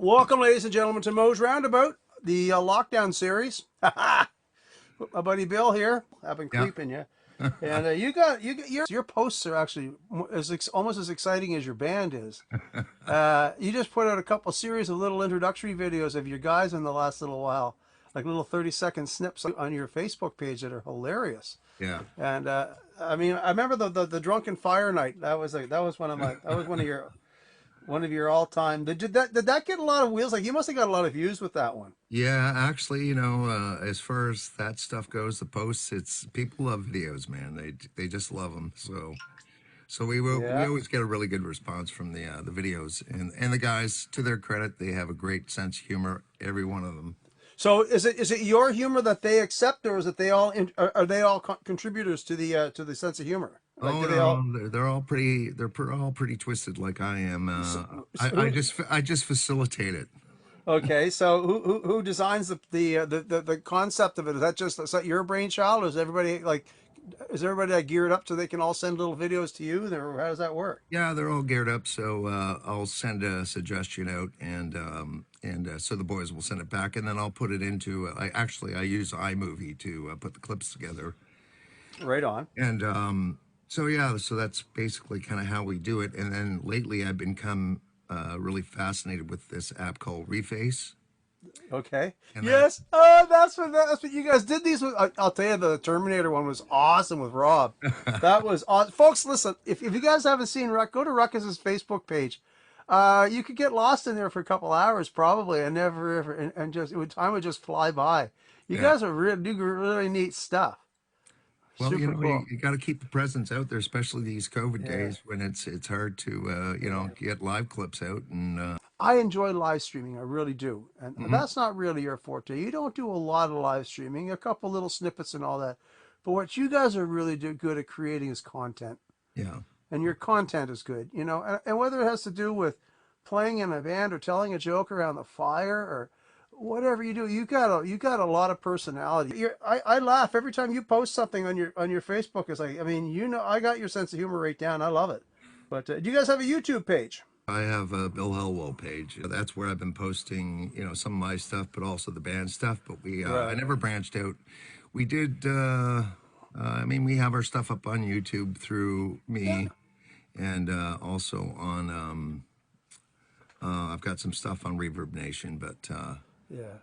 Welcome, ladies and gentlemen, to Moe's Roundabout, the lockdown series. My buddy Bill here. I've been Yeah. creeping you, and your posts are actually almost as exciting as your band is. You just put out a couple series of little introductory videos of your guys in the last little while, like little 30-second snips on your Facebook page that are hilarious. Yeah. And I mean, I remember the drunken fire night. That was one of your all-time. Did that get a lot of wheels? Like, you must have got a lot of views with that one. Yeah, actually, as far as that stuff goes, the posts, it's people love videos, man. They just love them. So we Yeah. always get a really good response from the videos, and the guys, to their credit, they have a great sense of humor, every one of them. So is it your humor that they accept, or is it are they all contributors to the sense of humor? Like, Oh do they all? no, they're all pretty twisted like I am. So, who? I just facilitate it. Okay, so who designs the concept of it? Is that your brainchild, or is everybody like geared up so they can all send little videos to you? Or how does that work? Yeah, they're all geared up, so I'll send a suggestion out, and so the boys will send it back, and then I'll put it into. I use iMovie to put the clips together, Right on. and so yeah, so that's basically kind of how we do it. And then lately, I've become really fascinated with this app called Reface, Okay. and that Yes. That's what you guys did. I'll tell you, the Terminator one was awesome with Rob. That was awesome. Folks, listen. If you guys haven't seen Ruck, go to Ruckus's Facebook page. You could get lost in there for a couple hours probably, and never ever, and time would just fly by. You yeah. guys are do really neat stuff. Well, Super cool. you got to keep the presence out there, especially these COVID Yeah. days when it's hard to Yeah. get live clips out and. I enjoy live streaming. I really do. And Mhm. that's not really your forte. You don't do a lot of live streaming, a couple little snippets and all that. But what you guys are really good at creating is content. Yeah. And your content is good, and whether it has to do with playing in a band or telling a joke around the fire or whatever you do, you got a lot of personality. I laugh every time you post something on your Facebook. It's like, I mean, I got your sense of humor right down. I love it. But do you guys have a YouTube page? I have a Bill Hellewell page. That's where I've been posting, some of my stuff, but also the band stuff. But I Right. never branched out. We did. I mean, we have our stuff up on YouTube through Yeah. me, and also on. I've got some stuff on Reverb Nation, but Yeah.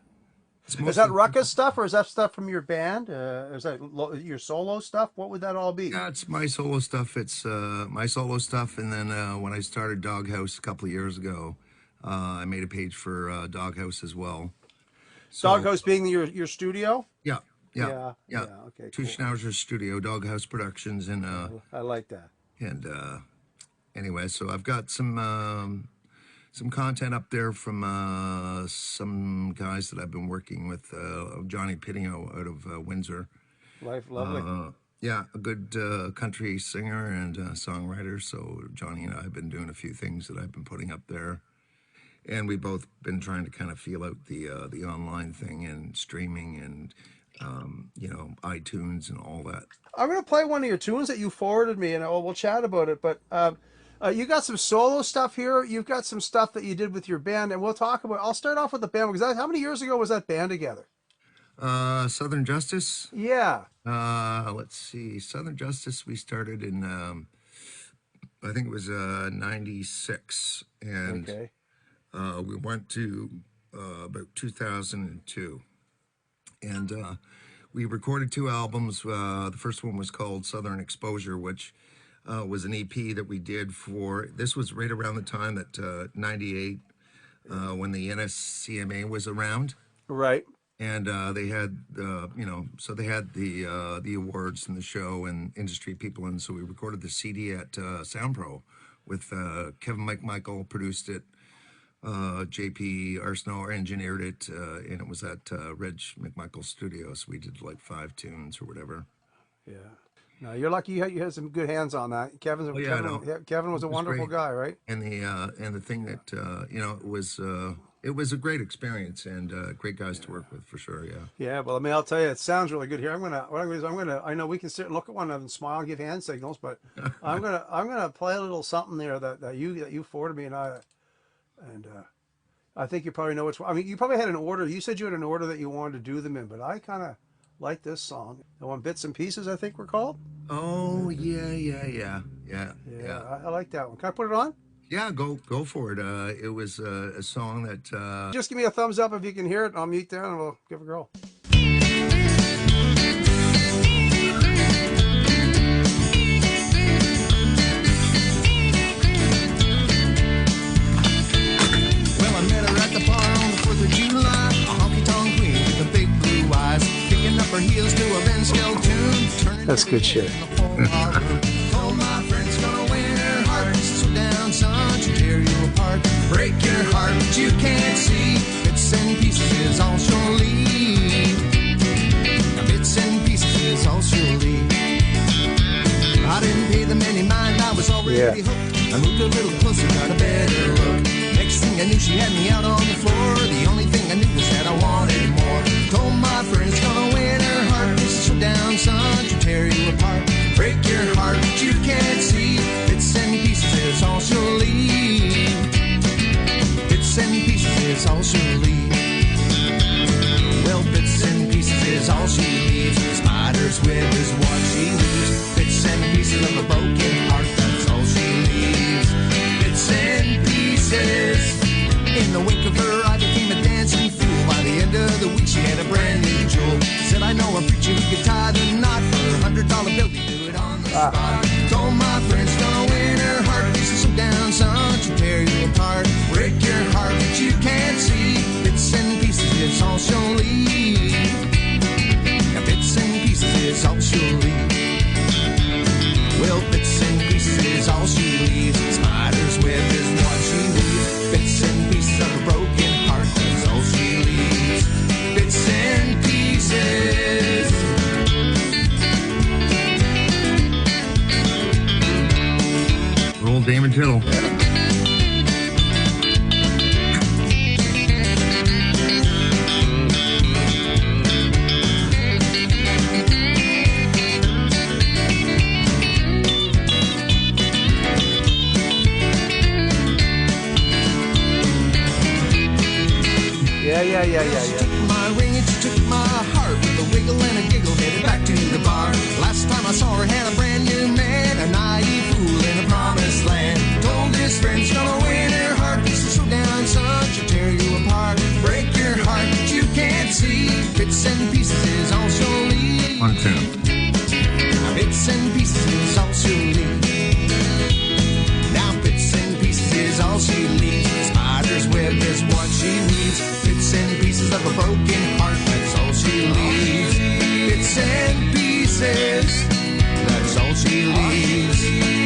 it's Is that mostly. ruckus stuff, or is that stuff from your band? Is that your solo stuff? What would that all be? Yeah, it's my solo stuff. It's my solo stuff, and then when I started Doghouse a couple of years ago, I made a page for Doghouse as well. So Doghouse being your studio? yeah, yeah, Yeah, yeah. yeah. Okay, Two cool. Schnauzer Studio, Doghouse Productions, I like that. and anyway, so I've got some content up there from some guys that I've been working with. Johnny Pitino out of Windsor. Life, lovely. Uh, yeah, a good country singer and songwriter. So Johnny and I have been doing a few things that I've been putting up there, and we've both been trying to kind of feel out the online thing and streaming and iTunes and all that. I'm gonna play one of your tunes that you forwarded me, and we'll chat about it. But you got some solo stuff here. You've got some stuff that you did with your band, and we'll talk about. I'll start off with the band because how many years ago was that band together? Southern Justice. Yeah. Let's see. Southern Justice. We started in I think it was '96, and Okay. we went to about 2002, and we recorded two albums. The first one was called Southern Exposure, which was an EP that we did for. This was right around the time that '98, when the NSCMA was around, Right. and they had so they had the awards and the show and industry people, and so we recorded the CD at SoundPro with Kevin McMichael produced it. JP Arsenault engineered it, and it was at Reg McMichael's studio. So we did like 5 tunes or whatever. Yeah. No, you're lucky you had some good hands on that. Oh yeah, no, Kevin was a it was wonderful great. guy, right? And the thing that it was a great experience and great guys to work with for sure. Yeah. Yeah, well, I mean, I'll tell you, it sounds really good here. What I'm gonna do is I know we can sit and look at one another and smile and give hand signals, but I'm gonna play a little something there that you forwarded me, and I think you probably know which one. I mean, you probably had an order. You said you had an order that you wanted to do them in, but I kind of like this song. The one Bits and Pieces, I think we're called. Oh Yeah, yeah, yeah, yeah, yeah, yeah, yeah. I like that one. Can I put it on? Yeah, go for it. It was a song that Just give me a thumbs up if you can hear it. I'll mute down and we'll give it a go. well, I met her at the bar on the 4th of July. A honky-tonk queen with the big blue eyes, kicking up her heels to a Ben Scale tune, turning That's every good head shit. in the whole ballroom. Told my friends gonna win her heart. So down, son, to tear you apart, break your heart, but you can't see. Bits and pieces is all she'll leave. Bits and pieces is all she'll leave. I didn't pay them any mind, I was already Yeah. hooked. I moved a little closer, got a better look. Next thing I knew, she had me out on the floor. The only thing I knew was that I wanted more. Told my friends, gonna win her heart. This is so down, son, to tear you apart, break your heart, but you can't see. Bits and pieces is all she'll leave. Bits and pieces is all she'll leave. Well, bits and pieces is all she leaves. Spider's web is what she leaves. Bits and pieces of a broken heart, that's all she leaves. Bits and pieces. In the wake of her, I became a dancing fool. By the end of the week, she had a brand new jewel. Said, I know a preacher who could tie the knot for $100 bill. He do it on the spot. Told my friends, gonna win her heart. This is so down, son, to tear you apart, break your heart, but you can't see. Bits and pieces is all she'll leave. Bits and pieces is all she'll leave. Well, bits and pieces is all she leaves. Spider's web is what she leaves. Bits and pieces of a broken heart, that's all she leaves. Bits and pieces. Old Damon Tittle. Yeah. Took my ring and she took my heart with a wiggle and a giggle, headed back to the bar. Last time I saw her, had a brand new man, a naive fool in a promised land. Told his friends, gonna win her heart. This is so down, son, she'll tear you apart, break your heart, but you can't see. Bits and pieces is all she'll leave. On tune. Bits and pieces is all she'll leave. Now bits and pieces is all she leaves. Spider's web is what she leaves. Bits and pieces of a broken heart, that's all she leaves. Bits and pieces, that's all she leaves.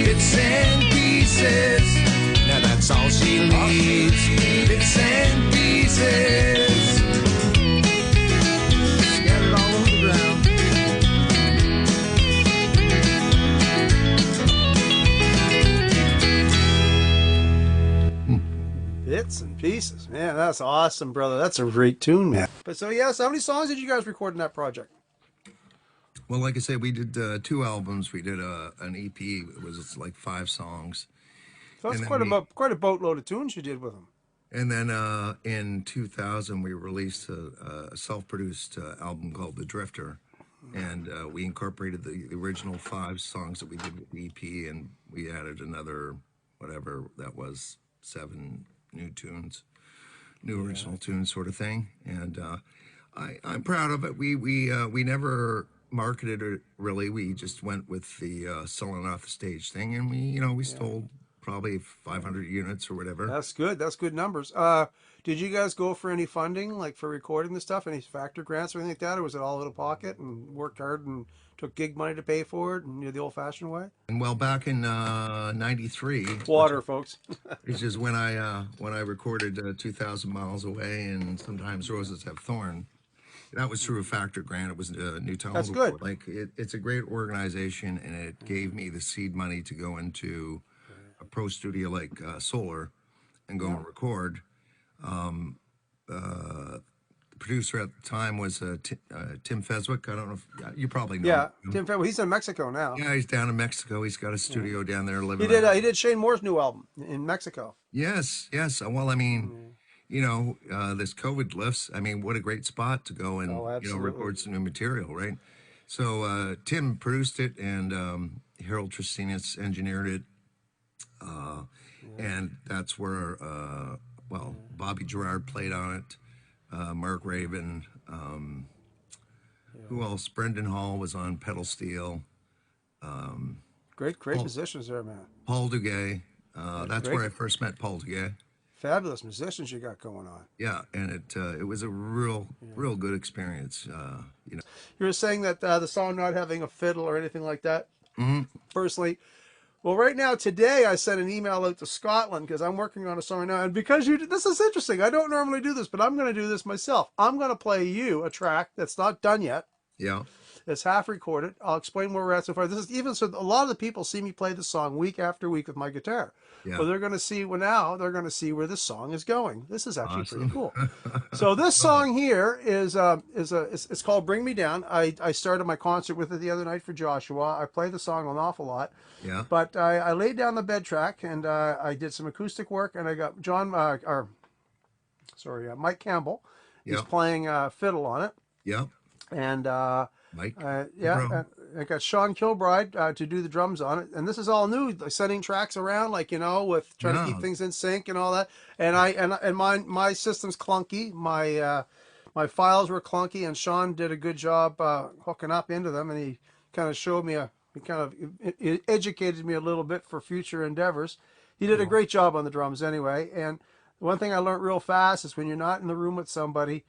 Bits and pieces, now that's all she leaves. Bits and pieces, scattered all over the ground. Bits and Pieces. Man, that's awesome, brother. That's a great tune, man. But so, yes, how many songs did you guys record in that project? Well, like I said, we did 2 albums. We did an EP. It was like 5 songs. So that's And then quite a boatload of tunes you did with them. And then in 2000, we released a self-produced album called The Drifter. And we incorporated the original 5 songs that we did with the EP, and we added another, whatever that was, 7 new tunes, new original tunes sort of thing. And I'm proud of it. We never marketed it really. We just went with the selling off the stage thing, and we sold probably 500 units or whatever. That's good. That's good numbers. Did you guys go for any funding, like for recording the stuff, any factor grants or anything like that, or was it all out of pocket and worked hard and took gig money to pay for it and the old-fashioned way? And well, back in '93, Water, folks. which is when I recorded 2,000 Miles Away and Sometimes Roses Have Thorn. That was through a factor grant. It was New Talent. That's good. Like it's a great organization, and it gave me the seed money to go into a pro studio like Solar and go and record. The producer at the time was Tim Feswick. I don't know if you probably know. Yeah, him. Tim Farrell. He's in Mexico now. Yeah, he's down in Mexico. He's got a studio down there living. He did Shane Moore's new album in Mexico. Yes. Well, I mean, this COVID lifts. I mean, what a great spot to go and Oh, absolutely. record some new material, right? So Tim produced it, and Harold Tristinas engineered it, Yeah. and that's where Bobby Gerard played on it, Mark Raven, Yeah. who else? Brendan Hall was on pedal steel. Great Paul, musicians there, man. Paul Duguay. Yeah, That's great, where I first met Paul Duguay. fabulous musicians you got going on. Yeah, and it was a Yeah. real good experience. You were saying that the song not having a fiddle or anything like that. Mhm. Personally, well, right now today I sent an email out to Scotland because I'm working on a song right now, and because this is interesting. I don't normally do this, but I'm going to do this myself. I'm going to play you a track that's not done yet. Yeah, It's half recorded. I'll explain where we're at so far. This is even so. A lot of the people see me play the song week after week with my guitar. yeah, Well, they're going to see now. They're going to see where this song is going. This is actually pretty awesome. cool. So this song here it's called "Bring Me Down." I started my concert with it the other night for Joshua. I play the song an awful lot, Yeah, but I laid down the bed track and I did some acoustic work, and I got Mike Campbell. He's yeah, playing fiddle on it, yeah. and Mike, the yeah, bro. I got Sean Kilbride to do the drums on it, and this is all new. Like sending tracks around, like with trying to keep Yeah, things in sync and all that. And my system's clunky. My files were clunky, and Sean did a good job hooking up into them, and he kind of showed me he kind of educated me a little bit for future endeavors. He did a cool. great job on the drums anyway. And one thing I learned real fast is when you're not in the room with somebody,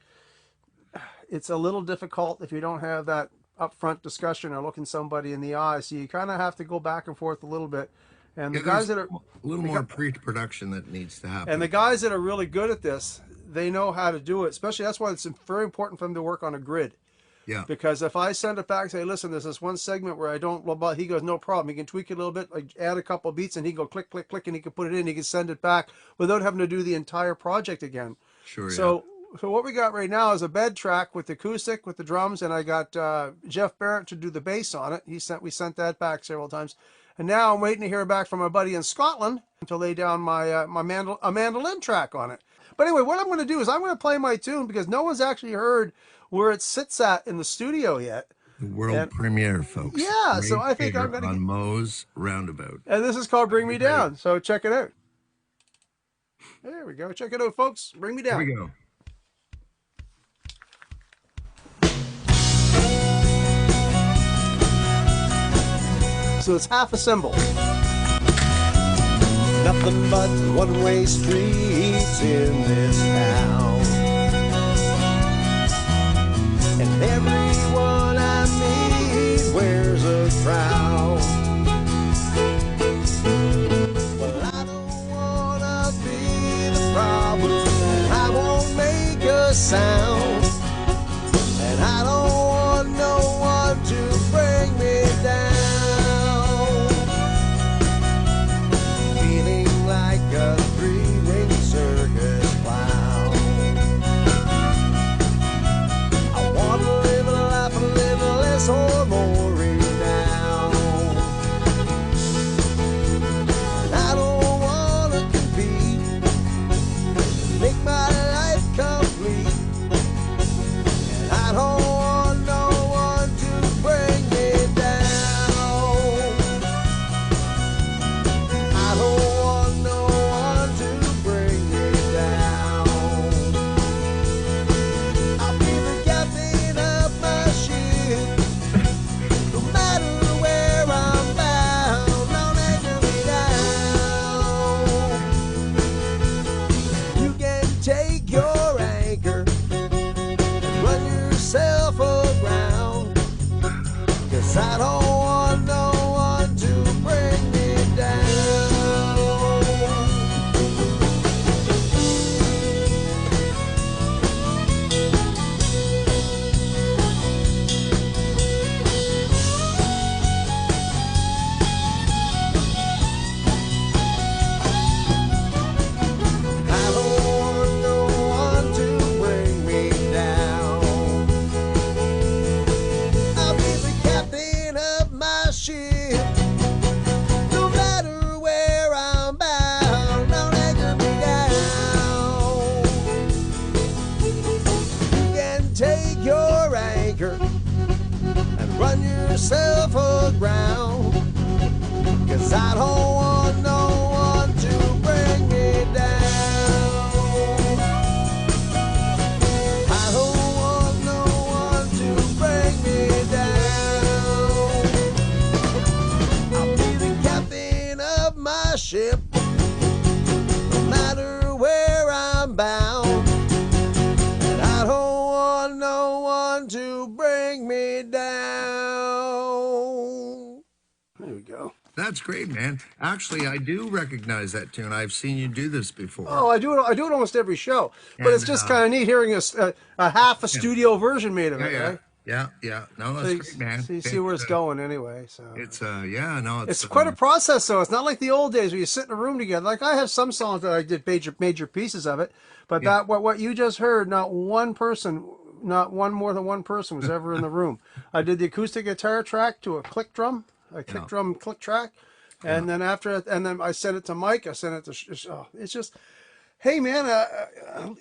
it's a little difficult if you don't have that upfront discussion or looking somebody in the eye. So you kind of have to go back and forth a little bit. And Yeah, the guys there's that are a little more pre-production that needs to and the happen. guys that are really good at this, they know how to do it. Especially that's why it's very important for them to work on a grid. Yeah, Because if I send it back, say, listen, there's this one segment where I don't, well, he goes, no problem. He can tweak it a little bit, like add a couple beats, and he go click, click, click, and he can put it in. He can send it back without having to do the entire project again. sure. Yeah, So what we got right now is a bed track with the acoustic, with the drums, and I got Jeff Barrett to do the bass on it. We sent that back several times, and now I'm waiting to hear back from my buddy in Scotland to lay down a mandolin track on it. But anyway, what I'm going to do is I'm going to play my tune because no one's actually heard where it sits at in the studio yet. the world And premiere, folks, yeah, so right I think I'm here going to on get, Moe's Roundabout. and this is called Bring Me Get ready. Down. So check it out. There we go. Check it out, folks. Bring Me Here we Down. go. So it's half a cymbal. Nothing but one-way streets in this town, and everyone I meet wears a crown. Well, I don't wanna be the problem, and I won't make a sound, and I don't want no one to bring me down. Feeling like a three-ring circus clown. I want to live a life a little less or more renowned. And I don't want to compete, make my life complete. And I don't want no one to bring me down. I don't want no one to bring me down. I'll be the captain of my ship, no matter where I'm bound. Don't anchor me down. You can take your anchor and run yourself aground, 'cause I don't want no one to bring me down. ground. 'Cause I don't want no one to bring me down. I don't want no one to bring me down. I'll be the captain of my ship, no matter where I'm bound. And I don't want no one to bring me down. There we go. That's great, man. Actually, I do recognize that tune. I've seen you do this before. Oh, I do it. I do it almost every show. But it's And just kind of neat hearing a half a yeah, studio version made of yeah, it, yeah, right? yeah, yeah. No, So that's you, great, man. so you see where it's going anyway. So It's yeah, no, it's quite a process, though. It's not like the old days where you sit in a room together. Like I have some songs that I did major pieces of it, but yeah, that what you just heard, not one person, not one more than one person was ever in the room. I did the acoustic guitar track to a click drum, yeah, click track, yeah, and then and then I sent it to Mike. I sent it to. Oh, it's just, hey man,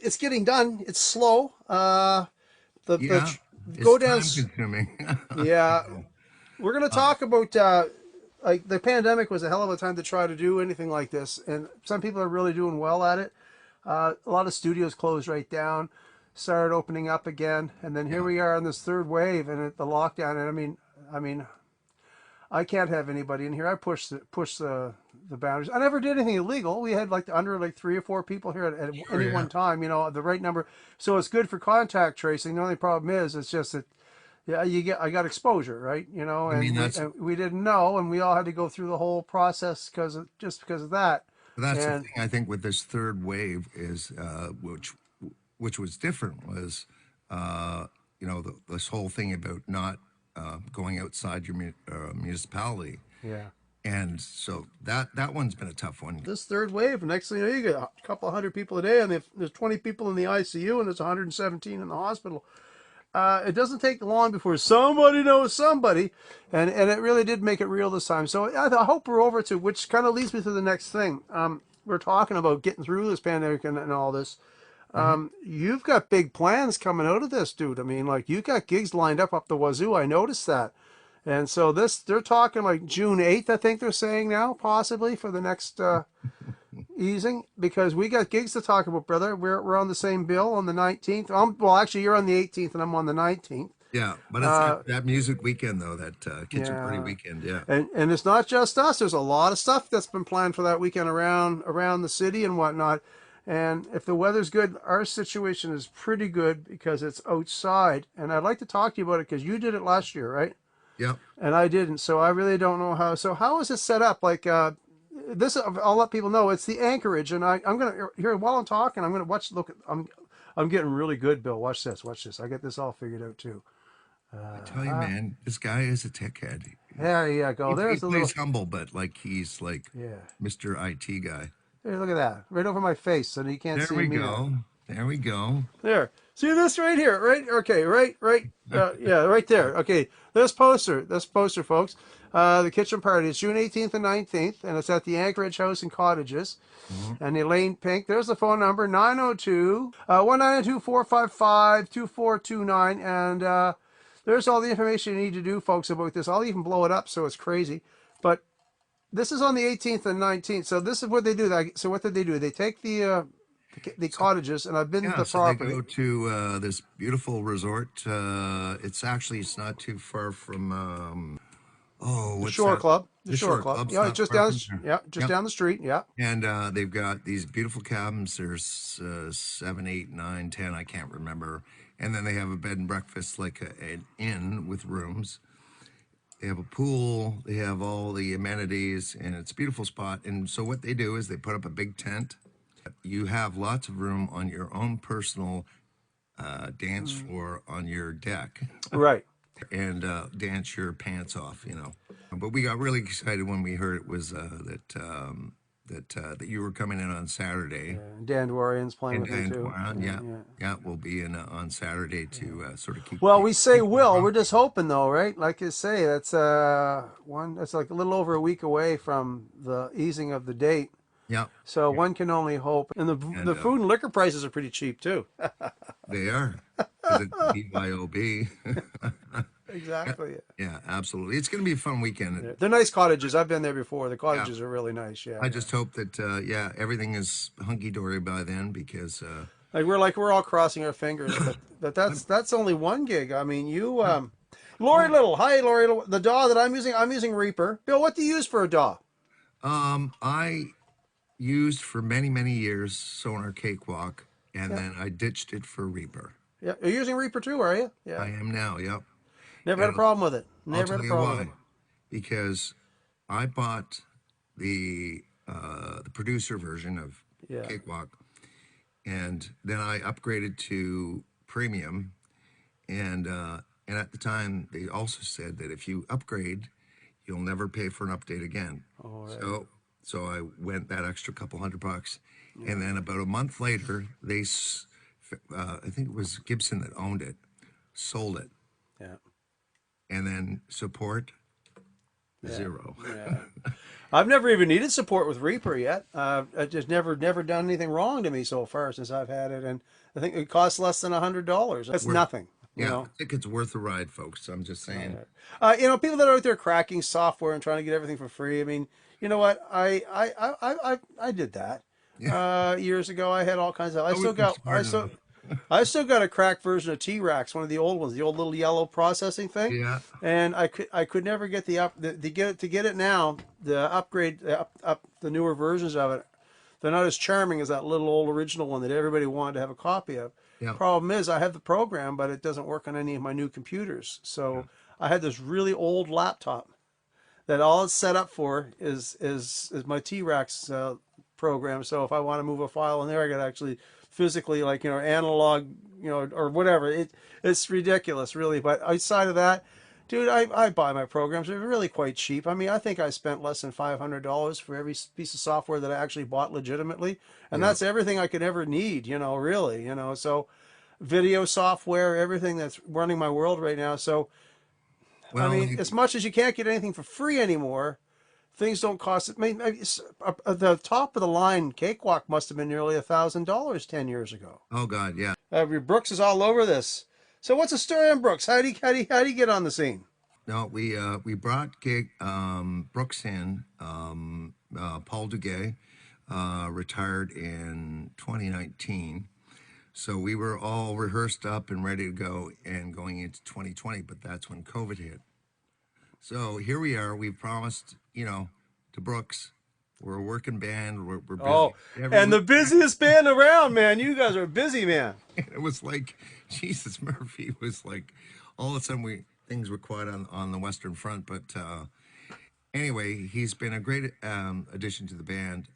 it's getting done. It's slow. The yeah. It's go down. time consuming. Yeah, we're gonna talk about like the pandemic was a hell of a time to try to do anything like this, and some people are really doing well at it. A lot of studios closed right down, started opening up again, and then here Yeah, we are in this third wave and the lockdown. And I mean, I can't have anybody in here. I push the boundaries. I never did anything illegal. We had like under like 3 or 4 people here at sure, any yeah, one time. You know, the right number. So it's good for contact tracing. The only problem is it's just that yeah, I got exposure, right? You know, I mean, and we didn't know, and we all had to go through the whole process because of that. that's the And thing I think with this third wave is, which was different was, you know, this whole thing about not going outside your municipality, yeah, and so that one's been a tough one. this third wave, next thing you know, you get a couple of hundred people a day, and there's 20 people in the ICU, and there's 117 in the hospital. It doesn't take long before somebody knows somebody, and it really did make it real this time. So I hope we're over to, which kind of leads me to the next thing. We're talking about getting through this pandemic and all this. Mhm. You've got big plans coming out of this, dude. I mean, like you got gigs lined up the wazoo. I noticed that. And so they're talking like June 8th, I think they're saying now, possibly for the next easing, because we got gigs to talk about, brother. We're on the same bill on the 19th. Well, actually, you're on the 18th, and I'm on the 19th. Yeah, but it's Uh, that music weekend though, that kitchen party yeah, weekend. Yeah, and it's not just us. There's a lot of stuff that's been planned for that weekend around the city and whatnot. And if the weather's good, our situation is pretty good because it's outside. And I'd like to talk to you about it because you did it last year, right? yeah. And I didn't, so I really don't know how. So how is it set up? Like this, I'll let people know it's the Anchorage, and I'm gonna here while I'm talking, I'm gonna watch. Look, I'm getting really good, Bill. Watch this, watch this. I get this all figured out too. I tell you, man, this guy is a tech head. There you go. He There's the little plays humble, but like he's like yeah. Mr. IT guy. There, look at that, right over my face, so you can't There see we me now. go. There we go. There. See this right here, right? Okay, right. Yeah, right there. Okay, this poster, folks. The kitchen party is June 18th and 19th, and it's at the Anchorage House and Cottages. Mhm. And Elaine Pink, there's the phone number, 902 192 455 2429. And there's all the information you need to do, folks, about this. I'll even blow it up so it's crazy. But this is on the 18th and 19th. So this is what they do. So what did they do? They take the cottages, and I've been to Yeah, the so they property. go to this beautiful resort. It's not too far from oh, The what's Shore that? Club. The The Shore Shore Club. Club's Yeah, not just far down. from there. Yeah, just Yep. down the street. Yeah. And they've got these beautiful cabins. There's 7, 8, 9, 10. I can't remember. And then they have a bed and breakfast, like an inn with rooms. They have a pool. They have all the amenities, and it's a beautiful spot. And so what they do is they put up a big tent. You have lots of room on your own personal dance floor on your deck, Right. and dance your pants off. You know. But we got really excited when we heard it was that you were coming in on Saturday. Dan Dwarian's playing And with me too. yeah, we'll be in on Saturday to sort of keep. Well, we say will. We're just hoping, though, right? Like you say, that's one. That's like a little over a week away from the easing of the date. Yeah, So one can only hope. And the and food and liquor prices are pretty cheap too. they are. 'Cause it's BYOB. exactly. Yeah, absolutely. It's going to be a fun weekend. They're nice cottages. I've been there before. The Yeah. cottages are really nice. Yeah, I yeah. just hope that yeah, everything is hunky dory by then because Like we're all crossing our fingers, but I'm, that's only one gig. I mean, you I'm, Lori well, Little. Hi, Lori Little. The DAW that I'm using Reaper. Bill, what do you use for a DAW? I used for many many years Sonar Cakewalk, and Yeah, then I ditched it for Reaper. yeah. You're using Reaper too, are you? Yeah. I am now. Yep. Never had a And problem with it. I'll Never had tell a you problem with why. Because I bought the producer version of it. Yeah. Cakewalk, and then I upgraded to premium, and at the time they also said that if you upgrade, you'll never pay for an update again. All right. So I went that extra couple $100, and then about a month later, I think it was Gibson that owned it, sold it, Yeah. and then support Yeah. zero. Yeah. I've never even needed support with Reaper yet. I just never done anything wrong to me so far since I've had it, and I think it costs less than $100. That's Worth, nothing, you yeah, I know. think it's worth the ride, folks. I'm just saying. People that are out there cracking software and trying to get everything for free. I mean, you know what? I did that Yeah, years ago. I had all kinds of. I I still wasn't got. smart enough. I still got a cracked version of T-Rex, one of the old ones, the old little yellow processing thing, Yeah, and I could never get to get it now. The upgrade the newer versions of it, they're not as charming as that little old original one that everybody wanted to have a copy of. yeah, Problem is, I have the program, but it doesn't work on any of my new computers. So I had this really old laptop that all it's set up for is my T-Rex program. So if I want to move a file in there, I got to actually physically, like, analog, or whatever. It's ridiculous, really. But outside of that, dude, I buy my programs. They're really quite cheap. I mean, I think I spent less than $500 for every piece of software that I actually bought legitimately, and yeah. that's everything I could ever need. Really. So video software, everything that's running my world right now. So I Well, mean, as much as you can't get anything for free anymore, things don't cost. I mean, the top of the line cakewalk must have been nearly $1,000 10 years ago. oh God, yeah. Brooks is all over this. So what's the story on Brooks? How do you get on the scene? No, we brought Brooks in. Paul Duguay retired in 2019, so we were all rehearsed up and ready to go and going into 2020. But that's when COVID hit. So here we are. We promised, to Brooks, we're a working band. We're busy Oh, every and week. the busiest band around, man. You guys are busy, man. It was like Jesus. Murphy was like, all of a sudden things were quiet on the Western Front. But anyway, he's been a great addition to the band.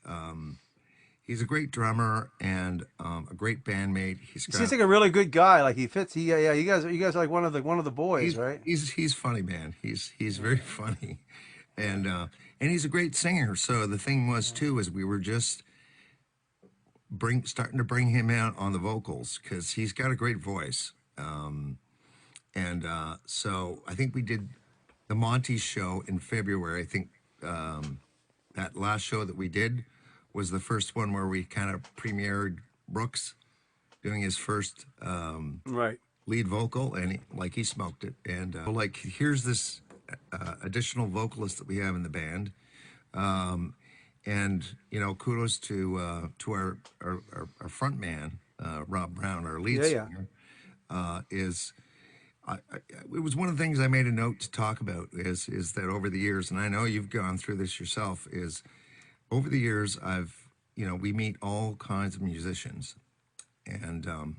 He's a great drummer and a great bandmate. He seems like a really good guy. Like he fits. Yeah. You guys are like one of the boys, right? He's funny, man. He's very funny, and he's a great singer. So the thing was too is we were just starting to bring him out on the vocals because he's got a great voice. So I think we did the Monty show in February. I think that last show that we did was the first one where we kind of premiered Brooks doing his first Right. lead vocal, and he smoked it. And here's this additional vocalist that we have in the band, and kudos to our front man, Rob Brown, our lead Yeah, yeah. singer. It was one of the things I made a note to talk about is that over the years, and I know you've gone through this yourself, is over the years we meet all kinds of musicians, and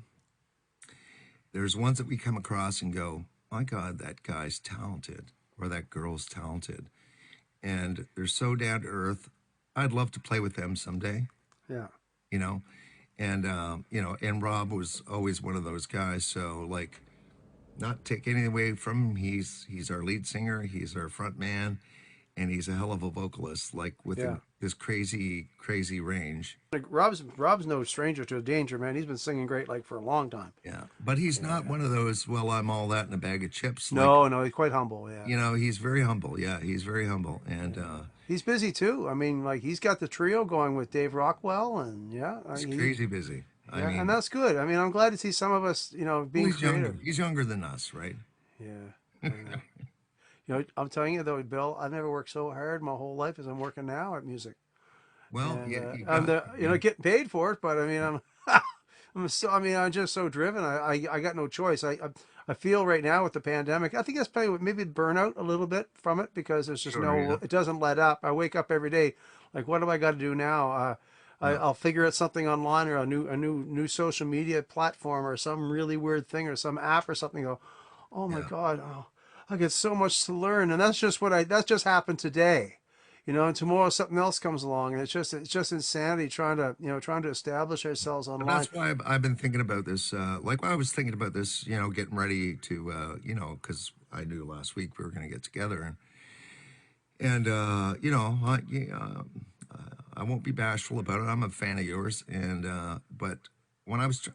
there's ones that we come across and go, my God, that guy's talented or that girl's talented, and they're so down to earth. I'd love to play with them someday, Yeah. you know, and Rob was always one of those guys. So not take anything away from him. He's our lead singer. He's our front man, and he's a hell of a vocalist. With Yeah. this crazy range. Like Rob's no stranger to danger, man. He's been singing great for a long time. Yeah, but he's not one of those. Well, I'm all that in a bag of chips. No, he's quite humble. Yeah. He's very humble. Yeah, he's very humble, and He's busy too. I mean, he's got the trio going with Dave Rockwell, and he's crazy busy. I mean, and that's good. I mean, I'm glad to see some of us, being he's younger. creative. He's younger than us, right? Yeah. I know. You know, I'm telling you though, Bill, I've never worked so hard my whole life as I'm working now at music. Well, And you I'm got, man. getting paid for it, but I mean, I'm just so driven. I got no choice. I feel right now with the pandemic, I think that's probably maybe burnout a little bit from it because there's just Sure, no, yeah. it doesn't let up. I wake up every day, like, what do I got to do now? Yeah. I'll figure out something online or a new social media platform or some really weird thing or some app or something. Go, oh my Yeah. God, oh, I get so much to learn, and that's just happened today. And tomorrow something else comes along, and it's just insanity trying to establish ourselves But online. that's why I've been thinking about this. Like I was thinking about this, getting ready to, because I knew last week we were going to get together, and I won't be bashful about it. I'm a fan of yours, and but when I was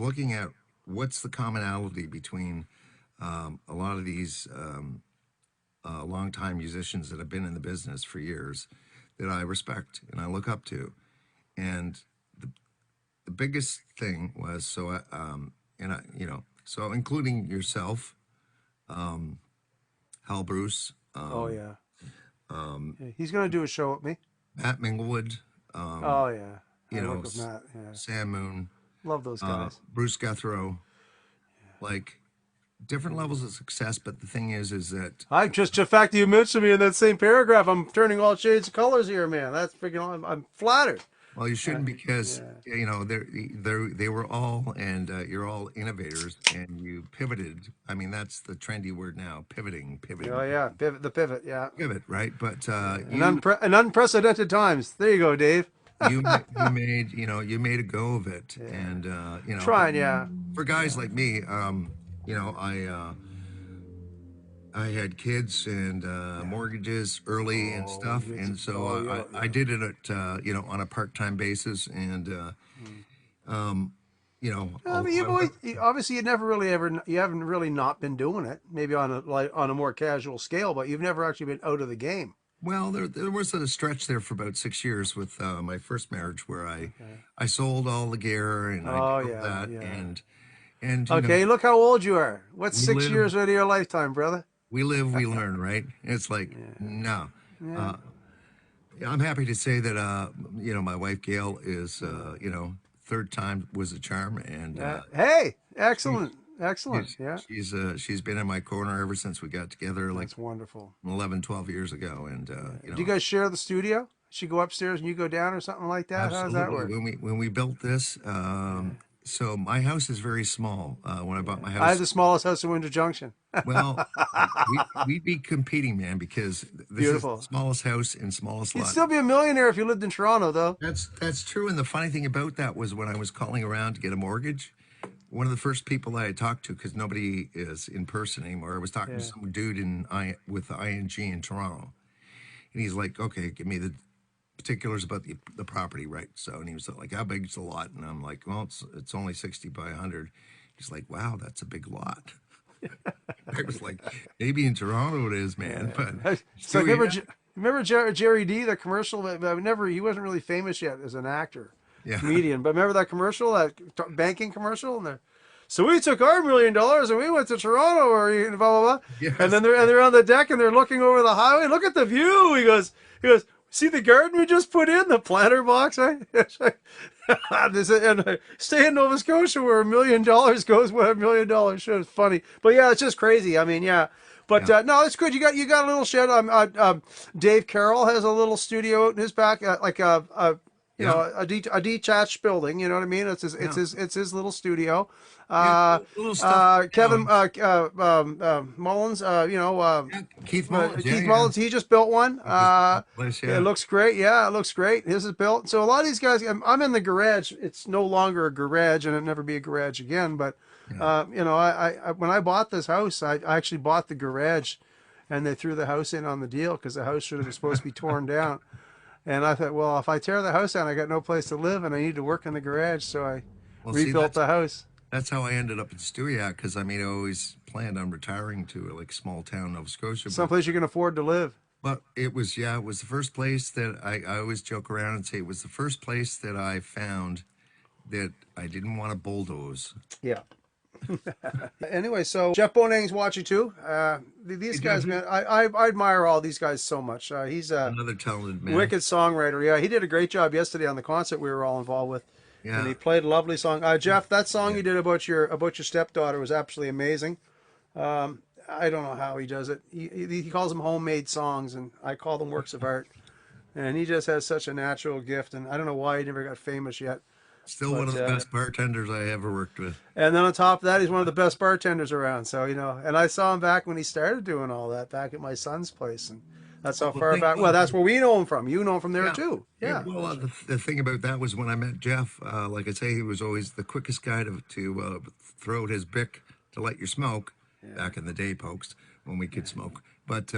looking at what's the commonality between a lot of these longtime musicians that have been in the business for years that I respect and I look up to, and the biggest thing was so including yourself, Hal Bruce, Oh yeah, yeah. He's gonna do a show with me. Matt Minglewood, Oh yeah, you I know, work with Matt. Yeah, Sam Moon, love those guys. Bruce Guthrow, like different levels of success. But the thing is that I just the fact that you mentioned me in that same paragraph, I'm turning all shades of colors here, man. That's freaking. I'm flattered. well, you Uh, shouldn't because yeah, they were all, and you're all innovators, and you pivoted. I mean, that's the trendy word now: oh yeah, pivot, the pivot. Yeah, pivot, right? But yeah. And unprecedented times. There you go, Dave. you made a go of it, Yeah, and trying. Yeah, for guys yeah. like me, I had kids and Yeah. mortgages early and Oh, stuff, you. and so Oh, yeah, I yeah. did it at on a part-time basis, and Mm. I mean, although you've I always work, obviously you haven't really not been doing it. Maybe on a more casual scale, but you've never actually been out of the game. well, there was a stretch there for about 6 years with my first marriage where Okay. I sold all the gear and I Oh did all yeah, that, yeah. and Okay, look how old you are. What's we 6 years live, out of your lifetime, brother? we learn, right? It's like Yeah, no. yeah, Uh, I'm happy to say that my wife Gail is yeah. third time was a charm, and Yeah. Hey, she's excellent, excellent. Yeah, she's been in my corner ever since we got together like that's wonderful. 11, 12 years ago, and Yeah. Do you guys share the studio? She go upstairs and you go down, or something like that? How does that absolutely work? when we built this. Yeah, So my house is very small. When I bought yeah. my I have house, the smallest house in Windsor Junction. well, we'd be competing, man, because this is the Beautiful. smallest house and smallest You'd lot. still be a millionaire if you lived in Toronto, though. That's true. And the funny thing about that was when I was calling around to get a mortgage, one of the first people I had talked to, because nobody is in person anymore, I was talking to Yeah. some dude with the ING in Toronto, and he's like, "Okay, give me the particulars about the property, right?" So, and he was like, "How big's the lot?" And I'm like, "Well, it's only 60 by 100." He's like, "Wow, that's a big lot." I was like, "Maybe in Toronto it is, man, but It's like still, yeah, remember Jerry D, the commercial. He wasn't really famous yet as an actor, yeah, comedian. But remember that commercial, that banking commercial, so we took our $1 million and we went to Toronto, or blah blah blah, and yes, then they're on the deck and they're looking over the highway. Look at the view. He goes. See the garden we just put in the planter box, right? It's like, stay in Nova Scotia where $1 million goes. What $1 million shows. Funny, but yeah, it's just crazy. I mean, yeah, but yeah, no, it's good. You got a little shed. Dave Carroll has a little studio out in his back, like yeah, a detached building. You know what I mean? yeah, It's his little studio. yeah, Uh, little stuff Kevin around. Mullins, Yeah, Keith Mullins, yeah, Keith yeah, Mullins, he just built one. up his place, It yeah, looks great. Yeah, it looks great. His is built. So a lot of these guys, I'm in the garage. It's no longer a garage, and it'll never be a garage again. But yeah. when I bought this house, I actually bought the garage, and they threw the house in on the deal because the house should have been supposed to be torn down. And I thought, well, if I tear the house down, I got no place to live, and I need to work in the garage. So I Well, see, rebuilt the house. that's how I ended up in Stewiacke because I mean I always planned on retiring to like small town Nova Scotia, Someplace you can afford to live. but it was it was the first place that I always joke around and say it was the first place that I found that I didn't want to bulldoze. Yeah. Anyway, so Jeff Boning's watching too. Hey, These Jeff, guys, man, I admire all these guys so much. He's a another talented man. wicked songwriter. Yeah, he did a great job yesterday on the concert we were all involved with, and Yeah, he played a lovely song. Jeff, that song yeah. you did about your stepdaughter was absolutely amazing. I don't know how he does it. He calls them homemade songs, and I call them works of art. And he just has such a natural gift, and I don't know why he never got famous yet. Still one But of the best bartenders I ever worked with. and then on top of that, he's one of the best bartenders around. So and I saw him back when he started doing all that back at my son's place, and that's how Well, far back. Well, that's where we know him from. You know him from there yeah. too. Yeah, Yeah. well, the thing about that was when I met Jeff, like I say, he was always the quickest guy to throw out his bic to light your smoke back in the day, folks, when we could smoke. But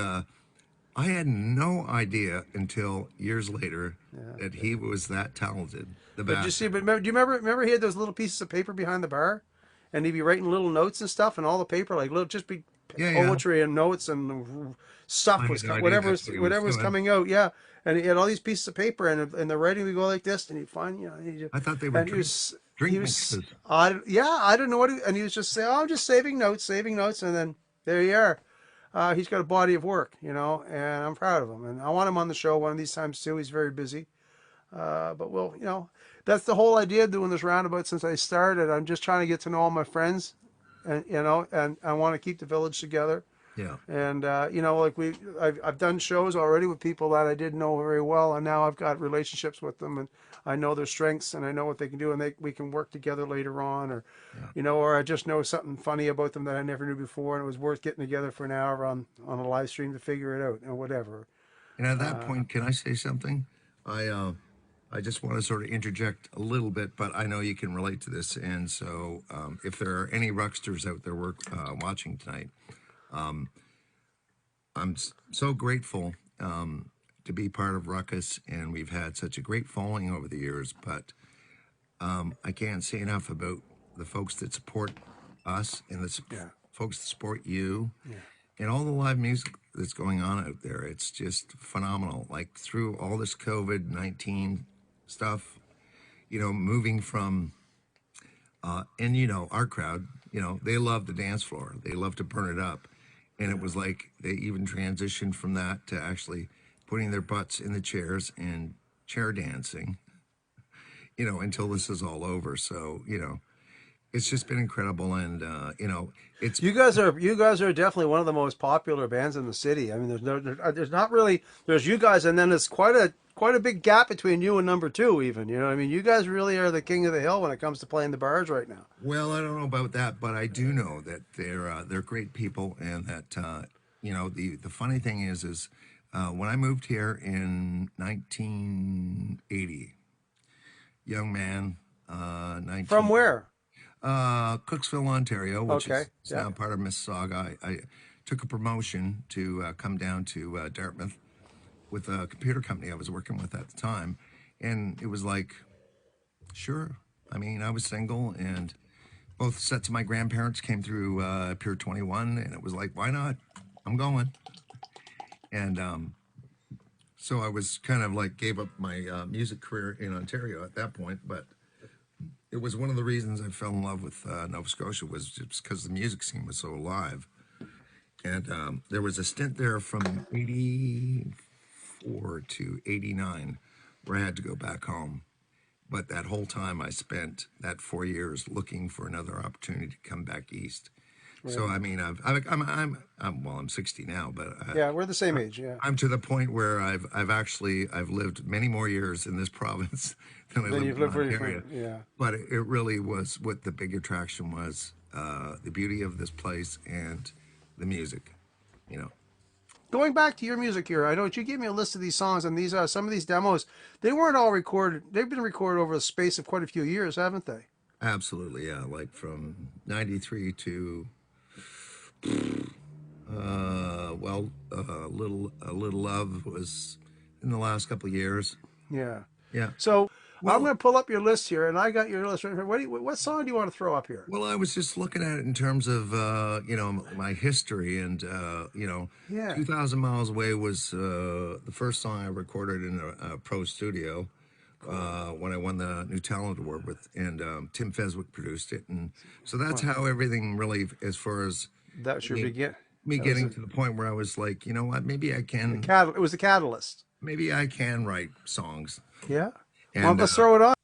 I had no idea until years later that he was that talented. The But you see, bastard. do you remember he had those little pieces of paper behind the bar, and he'd be writing little notes and stuff, and all the paper like little just be Yeah, yeah. poetry and notes and stuff I was had no idea whatever that's was what he was whatever was doing. coming out. Yeah, and he had all these pieces of paper, and the writing would go like this, and he'd find I thought they were and drink he was mixes. I don't know what and he was just saying, oh, I'm just saving notes, and then there you are. He's got a body of work, and I'm proud of him, and I want him on the show one of these times too. He's very busy. But that's the whole idea of doing this roundabout since I started. I'm just trying to get to know all my friends, and I want to keep the village together. Yeah. And like I've done shows already with people that I didn't know very well, and now I've got relationships with them, and I know their strengths, and I know what they can do, and we can work together later on, or I just know something funny about them that I never knew before, and it was worth getting together for an hour on a live stream to figure it out, and whatever. And at that point, can I say something? I just want to sort of interject a little bit, but I know you can relate to this. And so, if there are any Rucksters out there watching tonight, I'm so grateful to be part of Ruckus, and we've had such a great following over the years. But I can't say enough about the folks that support us and Yeah. folks that support you Yeah. and all the live music that's going on out there. It's just phenomenal. Like through all this COVID-19 stuff, moving from and our crowd, they love the dance floor. They love to burn it up. And it was like they even transitioned from that to actually putting their butts in the chairs and chair dancing, until this is all over. So, it's just been incredible. And, it's, You guys are definitely one of the most popular bands in the city. I mean, there's not really there's you guys, and then there's quite a big gap between you and number two. Even what I mean, you guys really are the king of the hill when it comes to playing the bars right now. well, I don't know about that, but I do know that they're great people. And that, the funny thing is when I moved here in 1980, young man, 19. From where? Cooksville, Ontario, which Okay, is yeah. now part of Mississauga. I took a promotion to come down to Dartmouth with a computer company I was working with at the time. And it was like, sure. I mean, I was single, and both sets of my grandparents came through Pier 21, and it was like, why not? I'm going. And so I was kind of like gave up my music career in Ontario at that point, but it was one of the reasons I fell in love with Nova Scotia was just because the music scene was so alive. And there was a stint there from 84 to 89 where I had to go back home. But that whole time I spent that 4 years looking for another opportunity to come back east. So I mean, I'm 60 now, but Yeah, we're the same age. Yeah. I'm to the point where I've lived many more years in this province than I Then lived you've in lived where Ontario. yeah. But it really was what the big attraction was, the beauty of this place and the music, Going back to your music here, I know you gave me a list of these songs, and these some of these demos, they weren't all recorded. They've been recorded over the space of quite a few years, haven't they? Absolutely, yeah. Like from '93 to a little love was in the last couple of years. Yeah. Yeah. So I'm Well, going to pull up your list here, and I got your list right here. What song do you want to throw up here? Well, I was just looking at it in terms of, my history, and, Yeah. 2,000 Miles Away was the first song I recorded in a pro studio. when I won the New Talent Award with, and Tim Feswick produced it, and so that's Wow. how everything really, as far as That was your me, begin. me That was getting to the point where I was like, you know what, it was the catalyst. maybe I can write songs, Yeah. Well, and let's throw it on.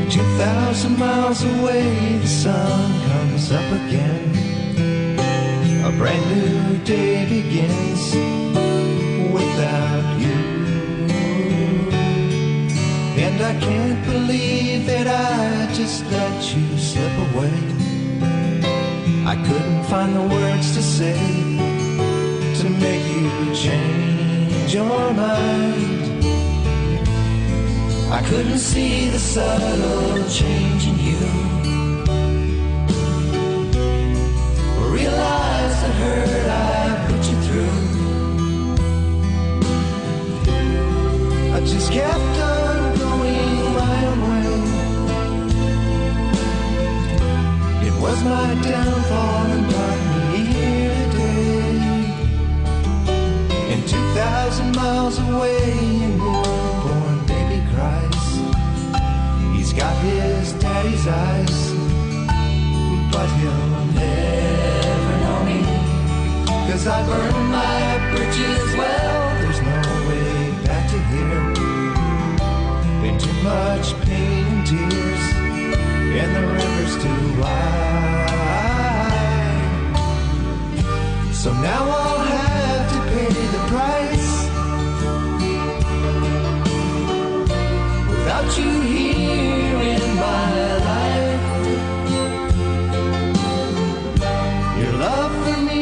2,000 miles away, the sun comes up again. A brand new day begins without you. And I can't believe that I just let you slip away. I couldn't find the words to say to make you change your mind. I couldn't see the subtle change in you, or realize the hurt I put you through. I just kept on going my own way. It was my downfall and brought me here today. And 2,000 miles away, a newborn baby cries. He's got his daddy's eyes, but he'll never know me, 'cause I burned my bridges. Well, there's no way back to here. Been too much pain and tears, and the river's too wide. So now I'll have to pay the price. Without you here in my life, your love for me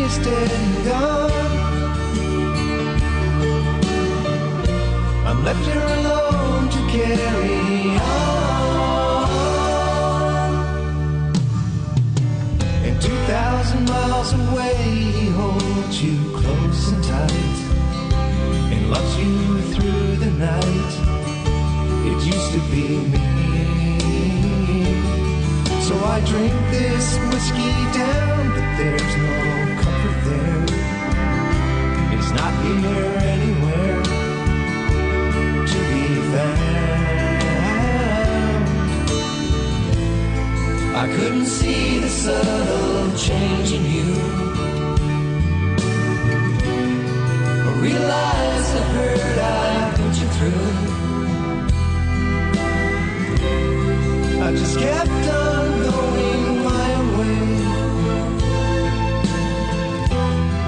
is dead and gone. I'm left here alone to carry on. And 2,000 miles away, he holds you close and tight and loves you through the night. It used to be me. So I drink this whiskey down, but there's no comfort there. It's not here anywhere to be found. I couldn't see the subtle change in you, or realize the hurt I put you through. I just kept on going my own way.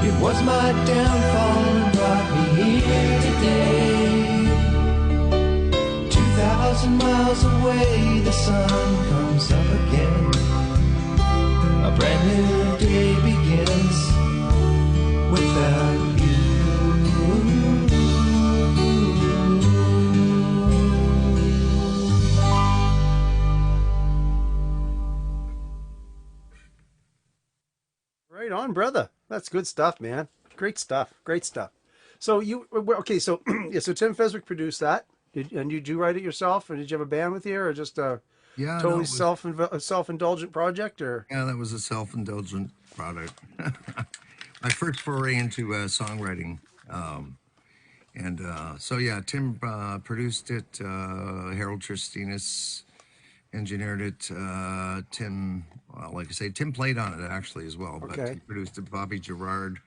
It was my downfall and brought me here today. 2,000 miles away, the sun comes up again. A brand new day begins without you. Right on, brother. That's good stuff, man. Great stuff. Great stuff. So okay? So yeah. So Tim Feswick produced that. And you do write it yourself, or did you have a band with you, or just a yeah, no, totally it was, self-indulgent project, or? yeah, that was a self-indulgent product. My first foray into songwriting, and so yeah, Tim produced it. Harold Tristinas engineered it. Tim, well, like I say, Tim played on it actually as well, but Okay. he produced it. Bobby Gerard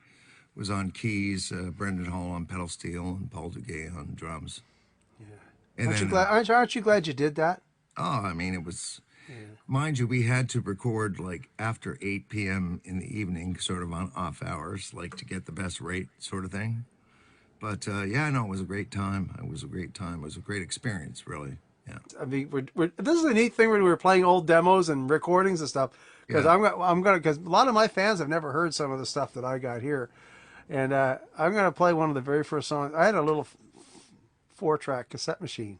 was on keys, Brendan Hall on pedal steel, and Paul Duguay on drums. And Aren't you then, glad? Aren't you glad you did that? oh, I mean, it was, mind you, we had to record like after 8 p.m. in the evening, sort of on off hours, like to get the best rate, sort of thing. But yeah, no, it was a great time. It was a great time. It was a great experience, really. Yeah. I mean, this is a neat thing when we were playing old demos and recordings and stuff. Because Yeah. because a lot of my fans have never heard some of the stuff that I got here, and I'm gonna play one of the very first songs. I had a little 4-track cassette machine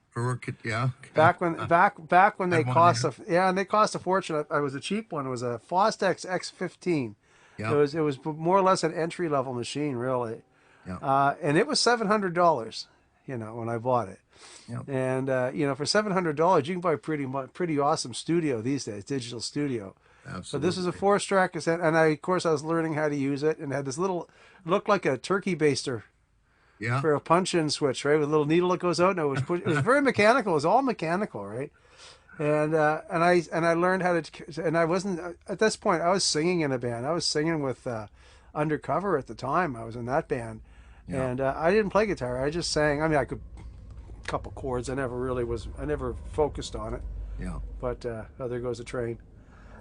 Yeah. back when they Had one cost there. and they cost a fortune. I was a cheap one. It was a Fostex X15. Yeah. It was more or less an entry level machine, really, Yeah. and it was $700. When I bought it. Yep. And for $700, you can buy pretty awesome studio these days, digital studio. So Absolutely. this is a 4-track cassette, and of course I was learning how to use it, and it had this little, looked like a turkey baster Yeah. for a punch-in switch, right, with a little needle that goes out, and it was very mechanical. It was all mechanical, right? And I learned how to, and I wasn't at this point. I was singing in a band. I was singing with Undercover at the time. I was in that band, Yeah. and I didn't play guitar. I just sang. I mean, I could a couple chords. I never focused on it. Yeah. But oh, there goes a train.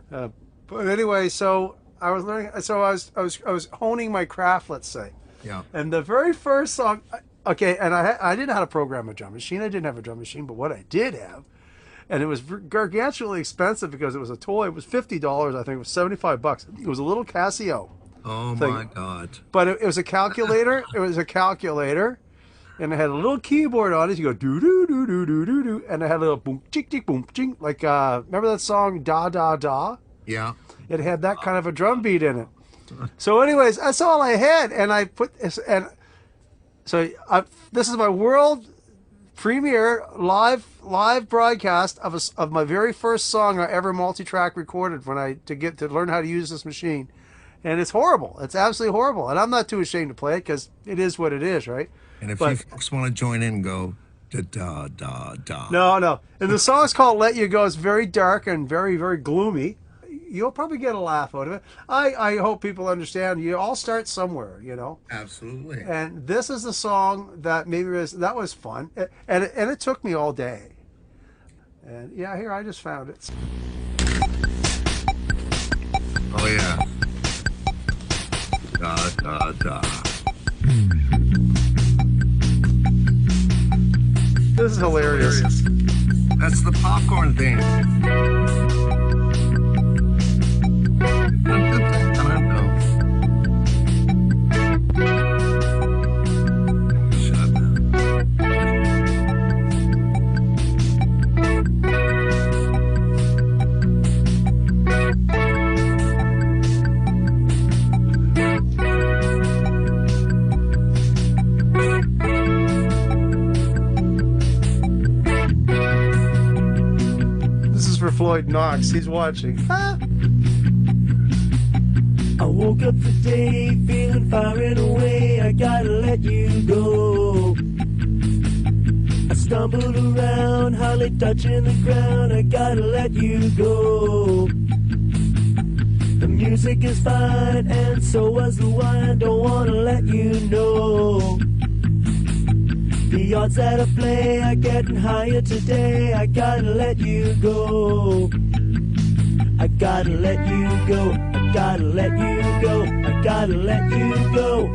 But anyway, so I was learning. So I was honing my craft, let's say. Yeah. And the very first song, okay, and I didn't know how to program a drum machine. I didn't have a drum machine, but what I did have, and it was gargantuanly expensive because it was a toy. It was $50, I think. It was $75. It was a little Casio Oh thing. my God. But it was a calculator. It was a calculator, and it had a little keyboard on it. You go do do do do do do do, and it had a little boom ching ching boom ching, like remember that song Da Da Da? Yeah. It had that kind of a drum beat in it. So, anyways, that's all I had, and I put this, and so this is my world premiere live broadcast of my very first song I ever multi-track recorded to learn how to use this machine, and it's horrible. It's absolutely horrible, and I'm not too ashamed to play it because it is what it is, right? And if But- you folks want to join in, go da da da da. No, and the song's called "Let You Go." It's very dark and very very gloomy. You'll probably get a laugh out of it. I hope people understand. You all start somewhere, Absolutely. And this is a song that that was fun, and it took me all day. And yeah, here I just found it. Oh yeah. Da da da. This is hilarious. That's the popcorn thing. Shut up. This is for Floyd Knox. He's watching. Ah. I woke up today feeling far and away. I gotta let you go. I stumbled around, hardly touching the ground. I gotta let you go. The music is fine, and so was the wine. Don't wanna let you know. The odds that I play are getting higher today. I gotta let you go. I gotta let you go. I gotta let you go. I gotta let you go.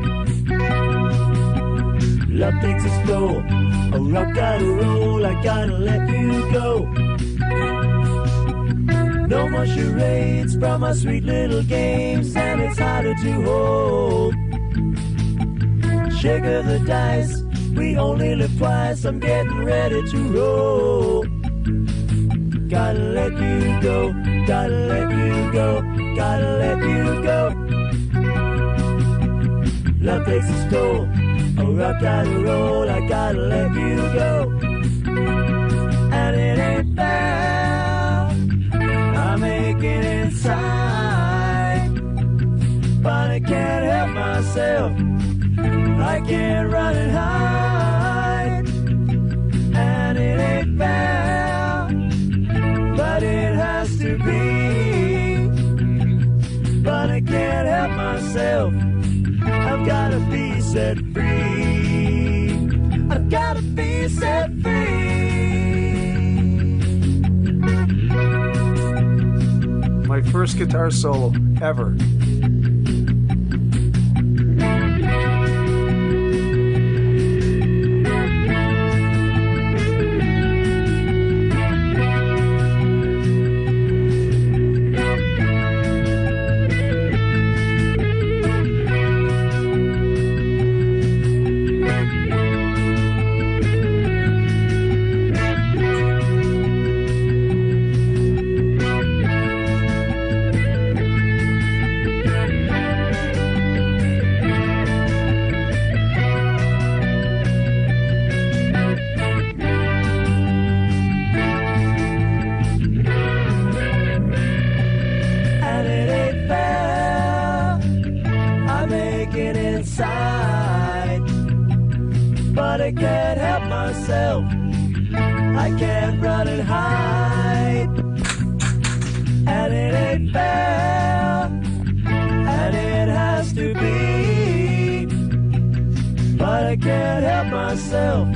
Love takes its toll. A rock gotta roll. I gotta let you go. No more charades from my sweet little games, and it's harder to hold. Shake of the dice. We only live twice. I'm getting ready to roll. Gotta let you go. Gotta let you go. Gotta let you go. Love takes its toll. A rock gotta roll. I gotta let you go. And it ain't fair. I make it inside, but I can't help myself. I can't run and hide, and it ain't fair, but it has to be. But I can't help myself. I've gotta be set free. I've gotta be set free. My first guitar solo ever. I can't help myself. I can't run and hide, and it ain't fair, and it has to be, but I can't help myself.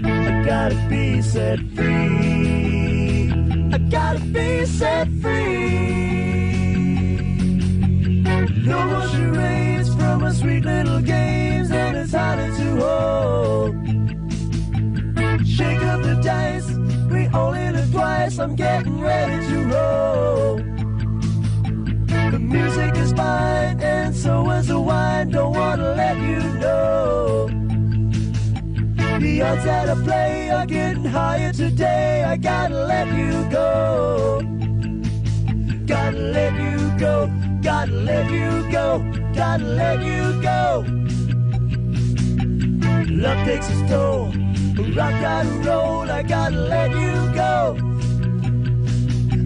I gotta be set free. I gotta be set free. No more charades from my sweet little games, and it's harder to hold. Shake up the dice, we only live twice, I'm getting ready to roll. The music is fine, and so is the wine, don't wanna let you know. The odds that I play are getting higher today, I gotta let you go. Gotta let you go, gotta let you go, gotta let you go. Love takes its toll, rock, and roll, I gotta let you go.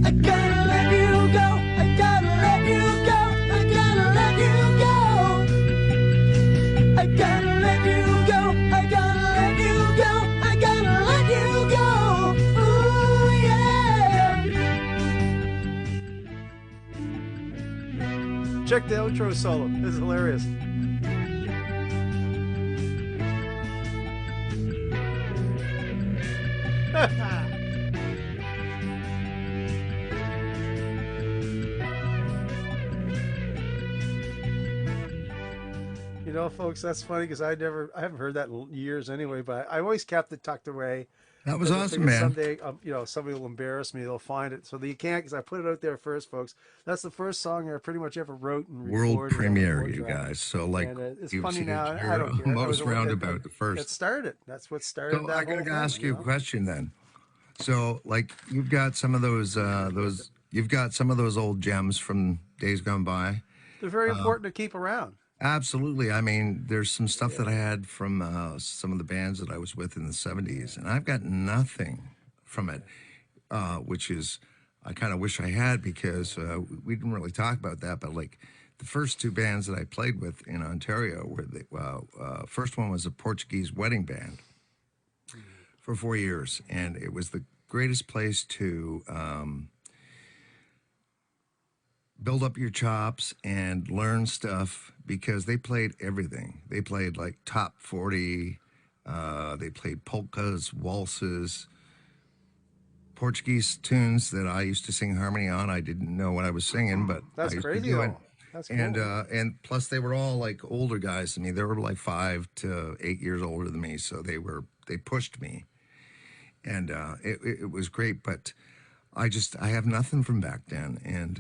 I gotta let you go, I gotta let you go, I gotta let you go. I gotta let you go, I gotta let you go, I gotta let you go. Ooh, yeah. Check the outro solo. This is hilarious. You know, folks, that's funny because I haven't heard that in years anyway. But I always kept it tucked away. That was Because I awesome, figured man. someday, somebody will embarrass me. They'll find it, so you can't. Because I put it out there first, folks. That's the first song I pretty much ever wrote and World recorded on a premiere, four you track. guys. So, like, And it's you've funny seen now. I your don't care. most roundabout, the It first. started. That's what started So I that whole gotta thing. ask you a question then. So, like, you've got some of you've got some of those old gems from days gone by. They're very important to keep around. Absolutely. I mean, there's some stuff that I had from some of the bands that I was with in the 70s, and I've got nothing from it, which is, I kind of wish I had because we didn't really talk about that, but like the first two bands that I played with in Ontario were first one was a Portuguese wedding band for 4 years, and it was the greatest place to build up your chops and learn stuff because they played everything. They played like top 40, they played polkas, waltzes, Portuguese tunes that I used to sing harmony on. I didn't know what I was singing, but I That's used to crazy, do it. though. That's cool. And plus they were all like older guys than me. They were like 5 to 8 years older than me, so they pushed me, and it was great. But I have nothing from back then, and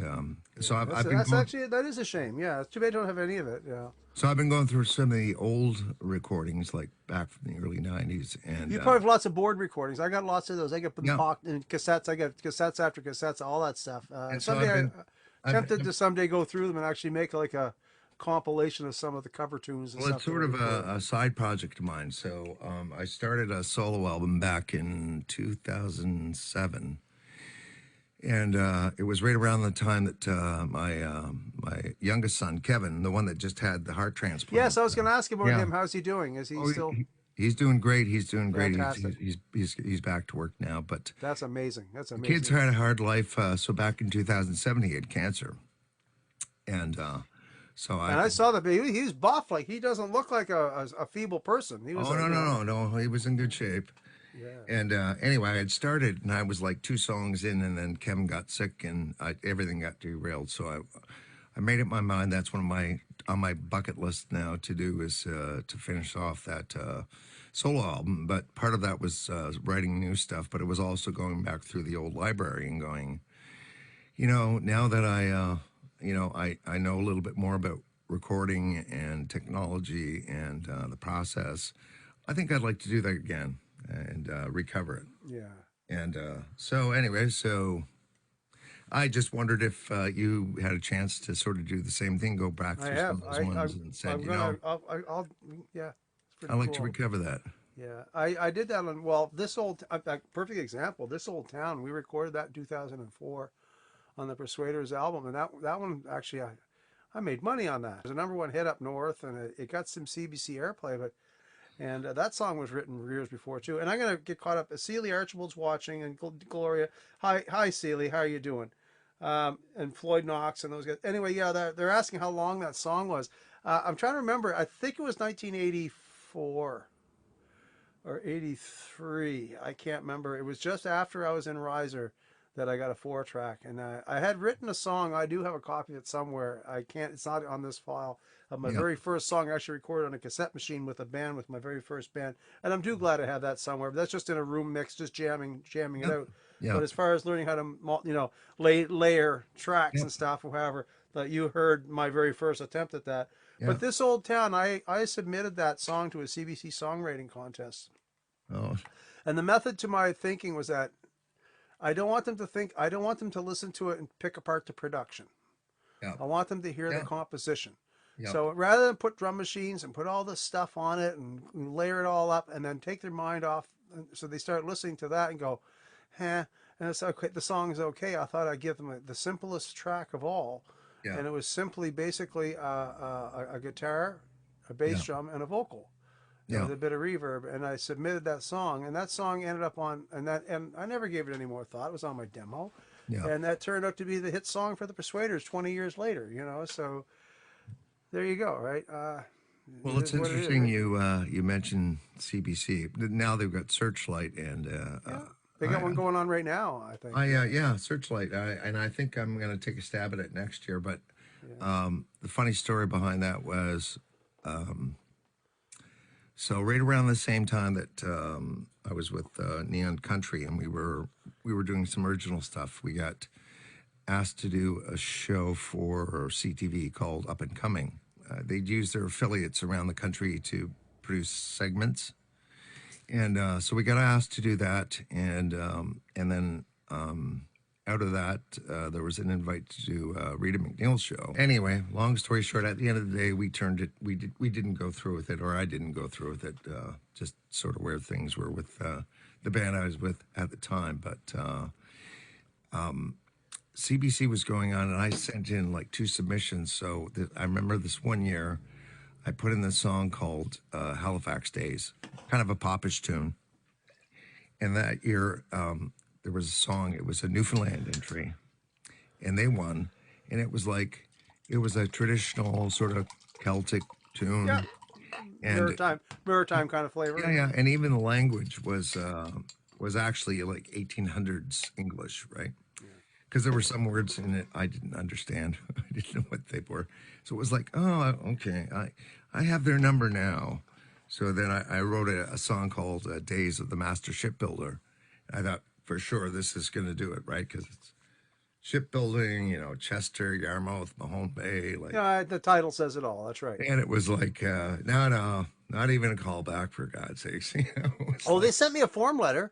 so Yeah, I've been that's going. actually that is a shame. Yeah, it's too bad I don't have any of it. Yeah. So I've been going through some of the old recordings, like back from the early '90s, and You probably have lots of board recordings. I got lots of those. I got them yeah, in cassettes. I got cassettes after cassettes, all that stuff. and so Someday I I've, tempted to someday go through them and actually make like a compilation of some of the cover tunes and well, it's stuff that I sort of recorded. a side project of mine. So I started a solo album back in 2007, and it was right around the time that my youngest son Kevin, the one that just had the heart Yes, transplant. I was going to ask about Yeah, him. How's he doing? Is he oh, still he's doing great. He's doing great. fantastic? He's back to work now. But That's amazing. That's the kid's amazing. had a hard life. So back in 2007, he had cancer, and so And I. I saw the baby. He's buff. Like he doesn't look like a feeble person. He was Oh a no! He was in good shape. yeah. And anyway, I had started, and I was like 2 songs in, and then Kevin got sick, and everything got derailed. So I made up my mind. That's one of my on my bucket list now to do is to finish off that solo album. But part of that was writing new stuff, but it was also going back through the old library and going, now that I know a little bit more about recording and technology and the process, I think I'd like to do that again and recover it. Yeah. And so anyway, so I just wondered if you had a chance to sort of do the same thing, go back I through some have. of those ones and said, I'm gonna. I'll yeah. It's I pretty like to cool. recover that. Yeah, I did that on this old perfect example. This old town. We recorded that in 2004 on the Persuaders album, and that one actually I made money on that. It was a #1 hit up north, and it got some CBC airplay. But And that song was written years before too. And I'm gonna get caught up. Celie Archibald's watching, and Gloria. Hi, Celie. How are you doing? And Floyd Knox and those guys. Anyway, yeah, they're asking how long that song was. I'm trying to remember. I think it was 1984 or 83. I can't remember. It was just after I was in Riser that I got a 4-track, and I had written a song. I do have a copy of it somewhere. I can't. It's not on this file. Of my Yeah. very first song, I actually recorded on a cassette machine with a band, with my very first band, and I'm too glad to have that somewhere. But that's just in a room mix, just jamming it Yep. out. Yeah. But as far as learning how to, layer tracks Yep. and stuff, or however, that you heard my very first attempt at that. Yeah. But this old town, I submitted that song to a CBC songwriting contest. Oh, And the method to my thinking was that I don't want them to listen to it and pick apart the production. yeah. I want them to hear the Yeah. composition. Yeah. So rather than put drum machines and put all this stuff on it and layer it all up and then take their mind off, so they start listening to that and go, "Huh," and it's okay. The song's okay. I thought I'd give them the simplest track of all, Yeah. and it was simply basically a guitar, a bass Yeah. drum, and a vocal. Yeah. With a bit of reverb, and I submitted that song, and that song ended up on, and I never gave it any more thought. It was on my demo, Yeah. and that turned out to be the hit song for the Persuaders 20 years later. So there you go, right? Well, it's interesting you mentioned CBC. Now they've got Searchlight and They got one going on right now, I think. yeah, Searchlight. I think I'm going to take a stab at it next year. But the funny story behind that was, so right around the same time that I was with Neon Country, and we were doing some original stuff. We got asked to do a show for CTV called Up and Coming. They'd use their affiliates around the country to produce segments, and so we got asked to do that, and then out of that there was an invite to do Rita McNeil's show. Anyway, long story short, at the end of the day, we didn't go through with it, or I didn't go through with it, just sort of where things were with the band I was with at the time, but. CBC was going on, and I sent in like 2 submissions. So I remember this one year, I put in this song called Halifax Days, kind of a popish tune. And that year, there was a song, it was a Newfoundland entry, and they won. And it was a traditional sort of Celtic tune. Yeah. And Maritime kind of flavor. yeah, and even the language was actually like 1800s English, right? Because there were some words in it I didn't understand. I didn't know what they were. So it was like, oh, okay, I have their number now. So then I wrote a song called Days of the Master Shipbuilder. I thought, for sure, this is going to do it, right? Because it's shipbuilding, Chester, Yarmouth, Mahone Bay. The title says it all. That's right. And it was like, no, not even a callback, for God's sakes. They sent me a form letter.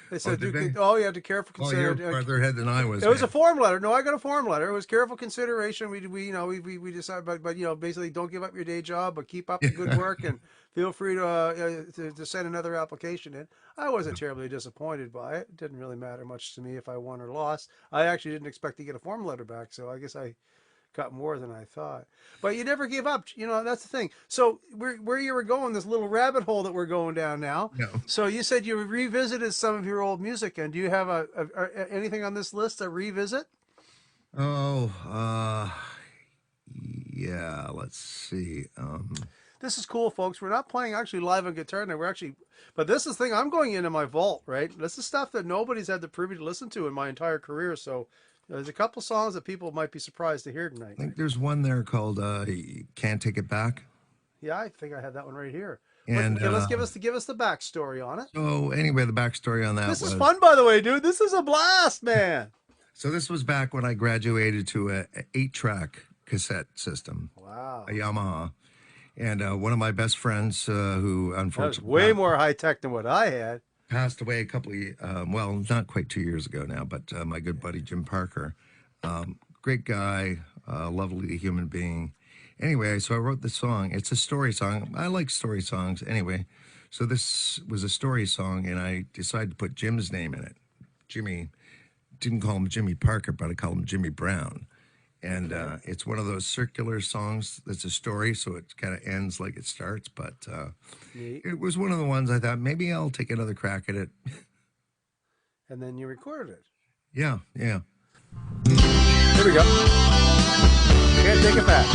They said, did they? you have to careful Oh, you're consider. farther ahead than I was. It was a man. form letter. No, I got a form letter. It was careful consideration. We decided, but basically, don't give up your day job, but keep up the good work, and feel free to send another application in. I wasn't terribly disappointed by it. It didn't really matter much to me if I won or lost. I actually didn't expect to get a form letter back, so I guess I got more than I thought. But you never give up. That's the thing. So where you were going, this little rabbit hole that we're going down now. No. So you said you revisited some of your old music, and do you have anything on this list to revisit? Oh, yeah. Let's see. This is cool, folks. We're not playing actually live on guitar now. But this is the thing. I'm going into my vault, right? This is stuff that nobody's had the privy to listen to in my entire career. So there's a couple songs that people might be surprised to hear tonight. I think there's one there called "Can't Take It Back." Yeah, I think I had that one right here. And Let's give us the backstory on it. so anyway, the backstory on that This was is fun, by the way, dude. This is a blast, man. so this was back when I graduated to a 8-track cassette system, Wow. a Yamaha, and one of my best friends who That was unfortunately way more high tech than what I had. passed away a couple of well, not quite 2 years ago now, but my good buddy Jim Parker, great guy, lovely human being. Anyway, so I wrote this song. It's a story song. I like story songs anyway. So this was a story song, and I decided to put Jim's name in it. Jimmy, didn't call him Jimmy Parker, but I called him Jimmy Brown. And it's one of those circular songs that's a story, so it kind of ends like it starts. But Neat. it was one of the ones I thought maybe I'll take another crack at it. And then you recorded it. Yeah, yeah. Here we go. Can't take it back.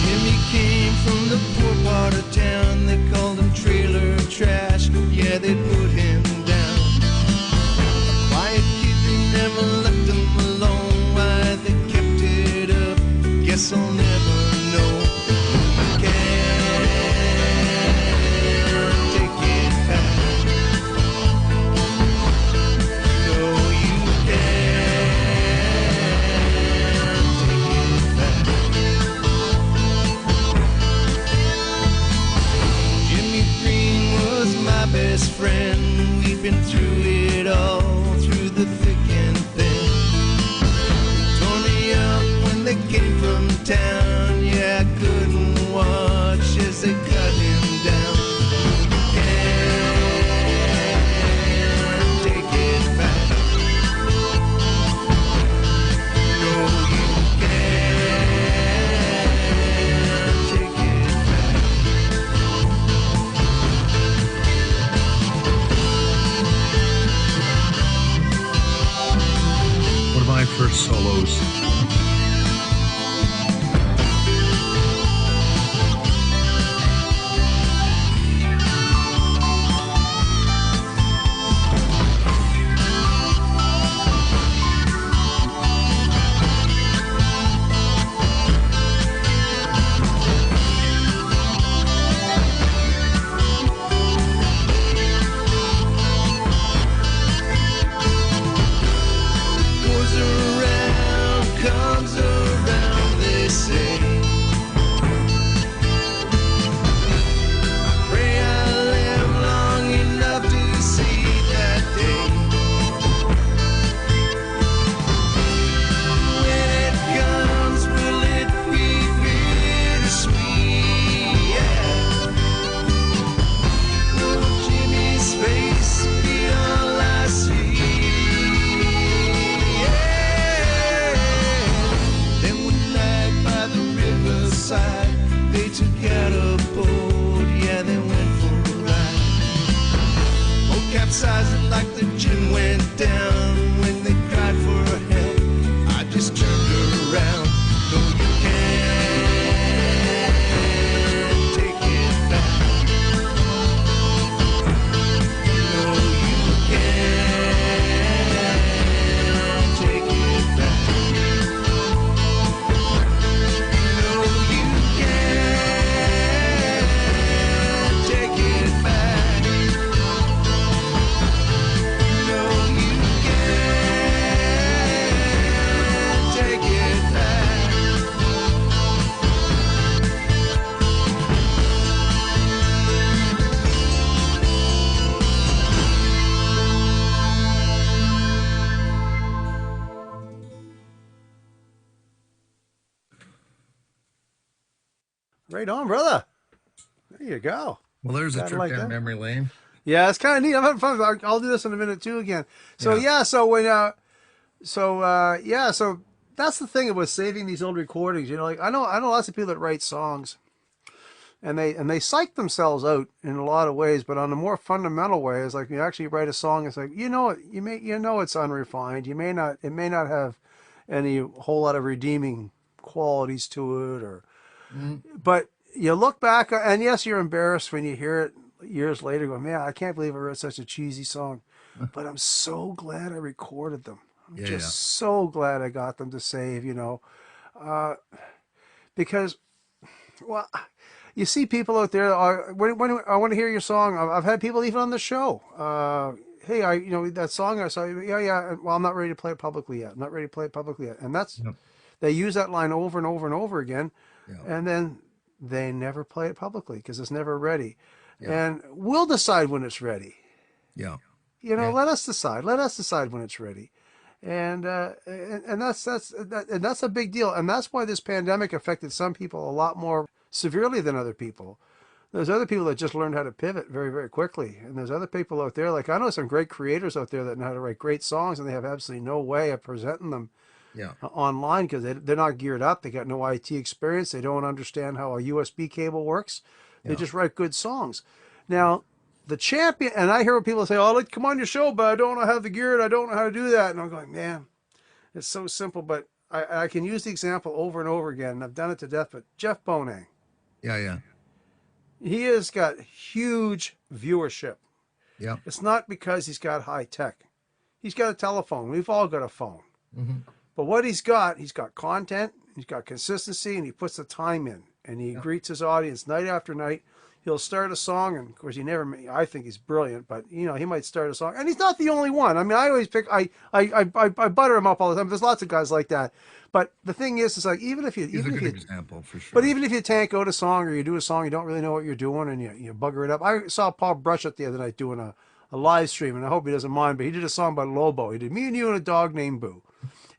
Jimmy came from the poor part of town. They called him trailer trash. Yeah, they put him down. A quiet kid, they never left him alone. Why they kept it up, guess I'll never know. You can't take it back. No, you can't take it back. Jimmy Green was my best friend. We've been through it all, through the thick and thin. Tore me up when they came from town. Yeah, I couldn't watch as they cut him down. You can't take it back. No, you can't take it back. One of my first solos. Goes around, comes around, they say. Pray I live long enough to see that day. When it comes, will it be bittersweet? Yeah. Will Jimmy's face be all I see? Then one night by the riverside, they took out a boat, yeah, they went for a ride. Boat capsized like the gin went down. When they cried for help, I just turned around. No, you can't take it back. No, you can't take it back. No, you can't take it back. No, you can't take it back. Right on, brother. There you go. Well, there's a Kinda trip like down that. memory lane. Yeah, it's kind of neat. I'm having fun. I'll do this in a minute too again. So Yeah. yeah, so when so that's the thing about saving these old recordings. You know, like I know lots of people that write songs, and they psych themselves out in a lot of ways, but on a more fundamental way is like you actually write a song. It's like you know it's unrefined. It may not have any whole lot of redeeming qualities to it, or but you look back and yes, you're embarrassed when you hear it years later. Going, man, I can't believe I wrote such a cheesy song, but I'm so glad I recorded them. I'm Yeah, just yeah. so glad I got them to save. You know, because well, you see people out there. When I want to hear your song, I've had people even on the show. Hey, that song I saw. Yeah. Well, I'm not ready to play it publicly yet. I'm not ready to play it publicly yet. And that's Yep. they use that line over and over and over again, Yeah. and then they never play it publicly because it's never ready. Yeah. And we'll decide when it's ready. Yeah. You know, Yeah. let us decide. Let us decide when it's ready. And that's a big deal, and that's why this pandemic affected some people a lot more severely than other people. There's other people that just learned how to pivot very, very quickly. And there's other people out there, like I know some great creators out there that know how to write great songs and they have absolutely no way of presenting them Yeah. online because they're not geared up. They got no IT experience. They don't understand how a USB cable works. They Yeah. just write good songs. Now, the champion, and I hear people say, oh, let's come on your show, but I don't know how to gear it. I don't know how to do that. And I'm going, man, it's so simple. But I can use the example over and over again. And I've done it to death, but Jeff Bonang. Yeah. Yeah. He has got huge viewership. Yeah. It's not because he's got high tech. He's got a telephone. We've all got a phone. Hmm. But what he's got content, he's got consistency, and he puts the time in. And he Yeah. greets his audience night after night. He'll start a song, and of course, I think he's brilliant, but he might start a song, and he's not the only one. I mean, I always pick, I butter him up all the time. There's lots of guys like that. But the thing is like He's a good example for but sure. even if you tank out a song or you do a song, you don't really know what you're doing and you bugger it up. I saw Paul Brushett the other night doing a live stream, and I hope he doesn't mind, but he did a song by Lobo. He did Me and You and a Dog Named Boo.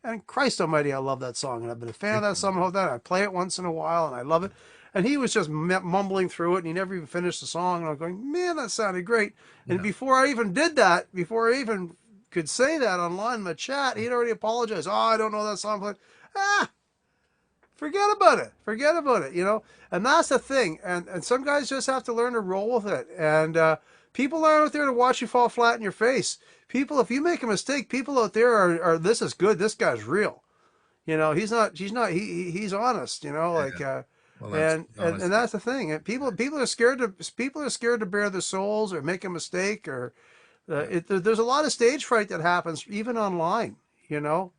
And Christ almighty, I love that song. And I've been a fan of Great that song. song all that. I play it once in a while and I love it. And he was just mumbling through it and he never even finished the song. And I'm going, man, that sounded great. And Yeah. before I even did that, before I even could say that online in the chat, he'd already apologized. Oh, I don't know that song. But, forget about it. Forget about it, And that's the thing. And some guys just have to learn to roll with it. And people aren't out there to watch you fall flat in your face. People, if you make a mistake, people out there are this is good. This guy's real. He's honest, Yeah. like, Yeah. Well, that's and honesty. that's the thing. And people are scared to bare their souls or make a mistake or Yeah. there's a lot of stage fright that happens even online.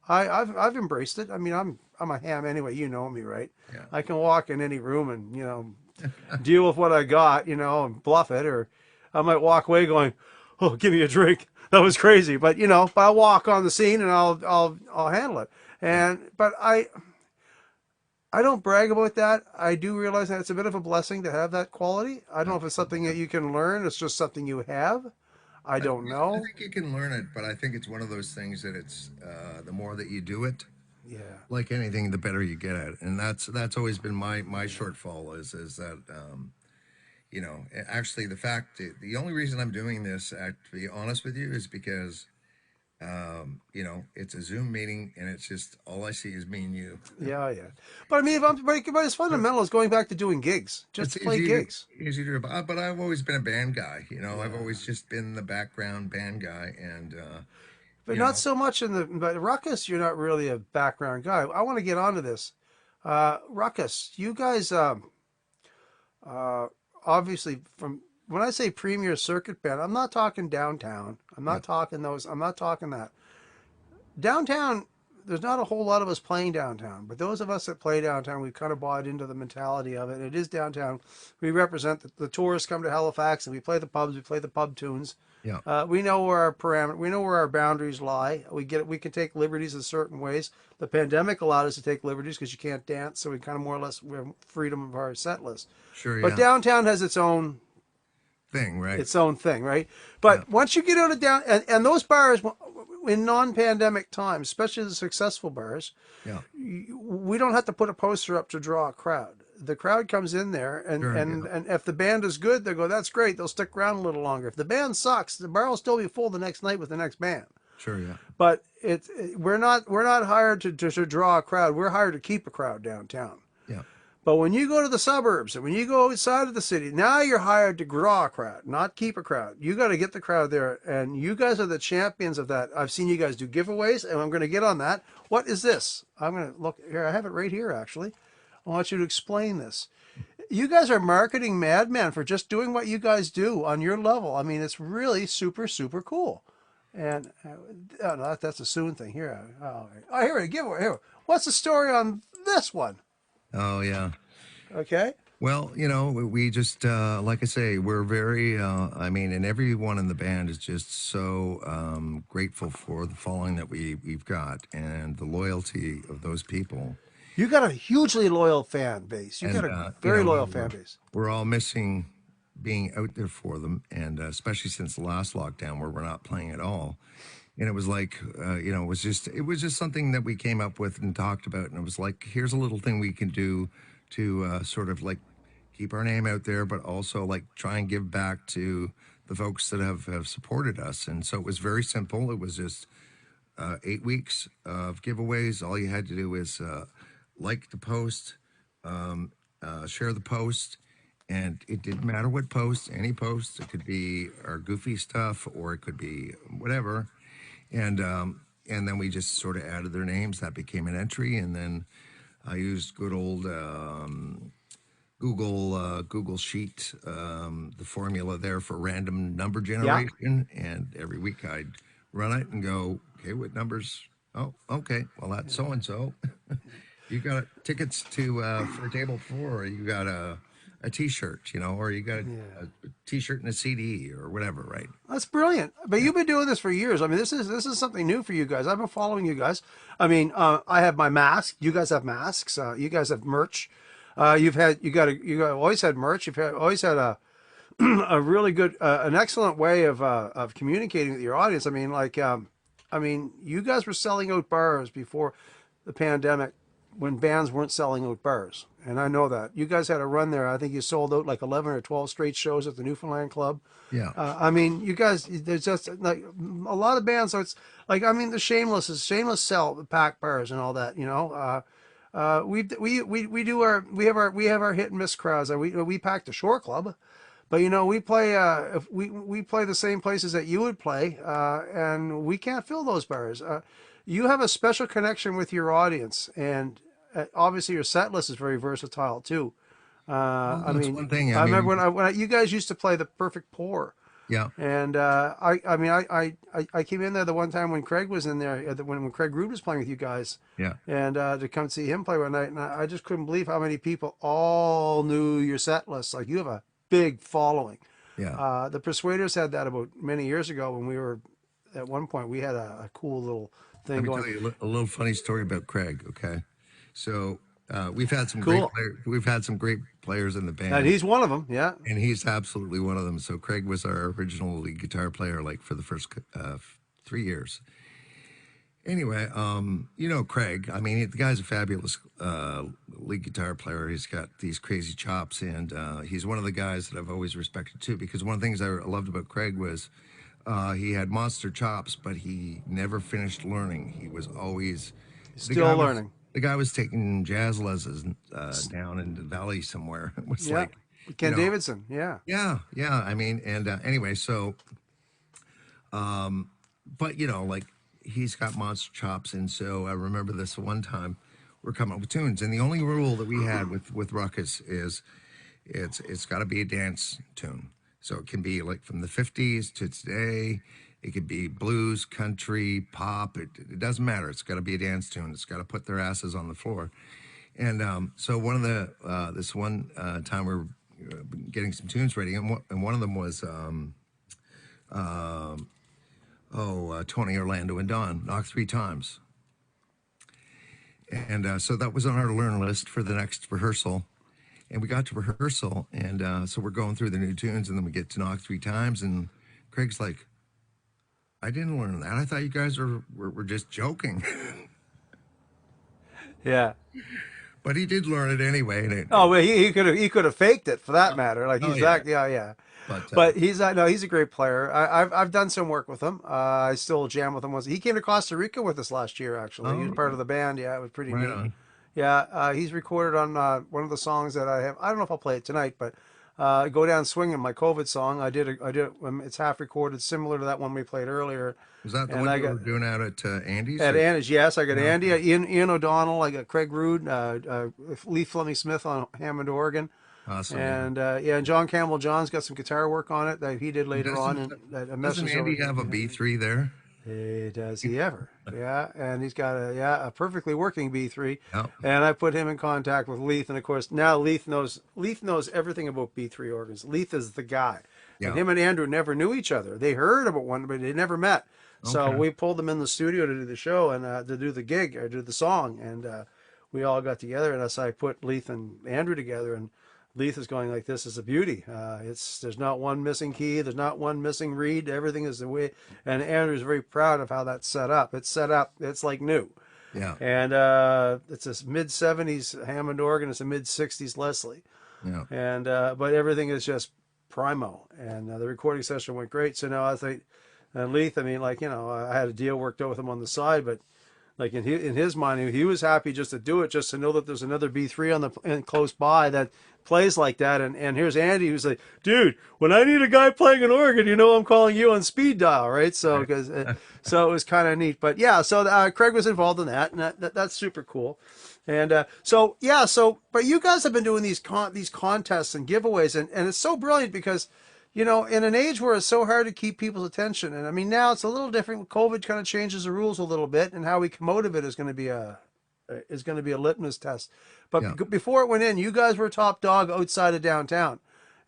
I've embraced it. I mean, I'm a ham anyway. You know me, right? Yeah. I can walk in any room and deal with what I got, and bluff it, or I might walk away going, "Oh, give me a drink." That was crazy, but but I'll walk on the scene and I'll handle it. Yeah. But I don't brag about that. I do realize that it's a bit of a blessing to have that quality. I don't know if it's something that Absolutely. you can learn. It's just something you have. I don't I know. think you can learn it, but I think it's one of those things that it's the more that you do it, Yeah. like anything, the better you get at it. And that's always been my shortfall is that actually the only reason I'm doing this, to be honest with you, is because it's a Zoom meeting and it's just all I see is me and you. Yeah, yeah. But I mean, but it's fundamental is going back to doing gigs, just It's to play easy, gigs. easy to, but I've always been a band guy. I've Yeah. always just been the background band guy, and But you not know, so much but Ruckus, you're not really a background guy. I want to get onto this. Ruckus, you guys, uh, obviously, from when I say premier circuit band, I'm not talking downtown. yeah, I'm not talking that. Downtown, there's not a whole lot of us playing downtown, but those of us that play downtown, we've kind of bought into the mentality of it. It is downtown. We represent the tourists come to Halifax and we play the pubs, we play the pub tunes. yeah, We know where we know where our boundaries lie. We can take liberties in certain ways. The pandemic allowed us to take liberties because you can't dance, so we kind of more or less we have freedom of our set list. sure, But yeah, downtown has thing, right? its own thing, right? Yeah, But once you get out of down and those bars in non-pandemic times, especially the successful bars, yeah, we don't have to put a poster up to draw a crowd. The crowd comes in there, and sure, and yeah, and if the band is good, they go, "That's great." They'll stick around a little longer. If the band sucks, the bar will still be full the next night with the next band. sure, yeah, But we're not hired to draw a crowd. We're hired to keep a crowd downtown. yeah, But when you go to the suburbs and when you go outside of the city, now you're hired to draw a crowd, not keep a crowd. You got to get the crowd there, and you guys are the champions of that. I've seen you guys do giveaways, and I'm going to get on that. What is this? I'm going to look here. I have it right here, actually. I want you to explain this. You guys are marketing madmen for just doing what you guys do on your level. I mean, it's really super, super cool. And oh, no, that's a soon thing. Here, here we give Here, what's the story on this one? oh yeah. Okay. Well, we just like I say, we're very. I mean, and everyone in the band is just so grateful for the following that we've got and the loyalty of those people. You got a hugely loyal fan base. You got And a very loyal fan we're base. we're all missing being out there for them, and especially since the last lockdown where we're not playing at all. And it was like, it was just something that we came up with and talked about. And it was like, here's a little thing we can do to sort of like keep our name out there, but also like try and give back to the folks that have supported us. And so it was very simple. It was just 8 weeks of giveaways. All you had to do is like the post, share the post, and it didn't matter what post, any post. It could be our goofy stuff, or it could be whatever. And then we just sort of added their names. That became an entry, and then I used good old Google Sheet, the formula there for random number Yeah. generation, and every week I'd run it and go, okay, what numbers? Oh, okay, well that's so and so. You got tickets to for table 4, or you got a T-shirt, or you got Yeah. a T-shirt and a CD or whatever, right? That's brilliant. But you've been doing this for years. I mean, this is something new for you guys. I've been following you guys. I mean, I have my mask. You guys have masks. You guys have merch. You got always had merch. Always had a really good, an excellent way of communicating with your audience. I mean, you guys were selling out bars before the pandemic, when bands weren't selling out bars, and I know that you guys had a run there. I think you sold out like 11 or 12 straight shows at the Newfoundland Club. Yeah. I mean, you guys, there's just like a lot of bands. So it's like, I mean, the Shameless sell the pack bars and all that. We have our hit and miss crowds. We pack the Shore Club, but we play if we play the same places that you would play, and we can't fill those bars. You have a special connection with your audience, and obviously your set list is very versatile too. Well, I that's mean, one thing. I I remember mean, you guys used to play the Perfect Pour. yeah, And I came in there the one time when Craig was in there, when Craig Rude was playing with you guys, yeah. and to come see him play one night, and I just couldn't believe how many people all knew your set list. Like, you have a big following. Yeah. The Persuaders had that about many years ago when we were, at one point, we had a cool little Let thing me going. tell you a little funny story about Craig. Okay, so we've had some Cool. we've had some great players in the And band, he's one of them. Yeah. and he's absolutely one of them. So Craig was our original lead guitar player, like for the first 3 years. Anyway, Craig. I mean, the guy's a fabulous lead guitar player. He's got these crazy chops, and he's one of the guys that I've always respected too. Because one of the things I loved about Craig was he had monster chops, but he never finished learning. He was always Still learning. the guy was taking jazz lessons down in the valley somewhere. It was Yeah. like, Ken Davidson. Yeah. yeah. I mean, and anyway, so, but like he's got monster chops, and so I remember this one time we're coming up with tunes, and the only rule that we had with Ruckus is it's got to be a dance tune. So it can be like from the 50s to today. It could be blues, country, pop. It doesn't matter. It's got to be a dance tune. It's got to put their asses on the floor. And so one of the this one time we were getting some tunes ready, and one of them was Tony, Orlando, and Don, Knock Three Times. And so that was on our learn list for the next rehearsal. And we got to rehearsal, and so we're going through the new tunes, and then we get to Knock Three Times, and Craig's like, I didn't learn that. I thought you guys were just joking. Yeah. But he did learn it anyway. And Oh, well, he could have faked it, for that matter. Like, oh he's yeah. that. Yeah, yeah. But But he's no, he's a great player. I've done some work with him. I still jam with him. He came to Costa Rica with us last year. Actually, he was part of the band. Yeah, it was pretty right neat. on. Yeah, he's recorded on one of the songs that I have. I don't know if I'll play it tonight, but "Go Down Swinging," my COVID song. It's half recorded, similar to that one we played earlier. Was that the And one I you got were doing out at Andy's? at Or? Andy's. Yes, I got Yeah, Andy, okay. Ian O'Donnell. I got Craig Rude, Lee Fleming Smith on Hammond organ. Awesome. Yeah. And and John Campbell John's got some guitar work on it that he did later on, Doesn't and that a doesn't message over. Andy have a B3 there? Hey, does he ever? Yeah, and he's got a perfectly working B3, Yeah. and I put him in contact with Leith, and of course now Leith knows everything about B3 organs. Leith is the guy, and Yeah. him and Andrew never knew each other. They heard about one, but they never met. So Okay. we pulled them in the studio to do the show and to do the gig or do the song, and we all got together, and I put Leith and Andrew together, and Leith is going like, this is a beauty. There's not one missing key, there's not one missing reed. Everything is the way. And Andrew's very proud of how that's set up. It's set up. It's like new. Yeah. And it's a mid-70s Hammond organ. It's a mid-60s Leslie. Yeah. And but everything is just primo. And the recording session went great. So now I think, and Leith, I mean, like, I had a deal worked out with him on the side, but like in his mind, he was happy just to do it, just to know that there's another B3 and close by that plays like that. And here's Andy, who's like, dude, when I need a guy playing an organ, I'm calling you on speed dial, right? So because so it was kind of neat. But yeah, so Craig was involved in that, and that's super cool. And so yeah, but you guys have been doing these contests and giveaways, and it's so brilliant because, in an age where it's so hard to keep people's attention, and I mean now it's a little different. COVID kind of changes the rules a little bit, and how we come out of it is going to be a litmus test. But Yeah. before it went in, you guys were top dog outside of downtown,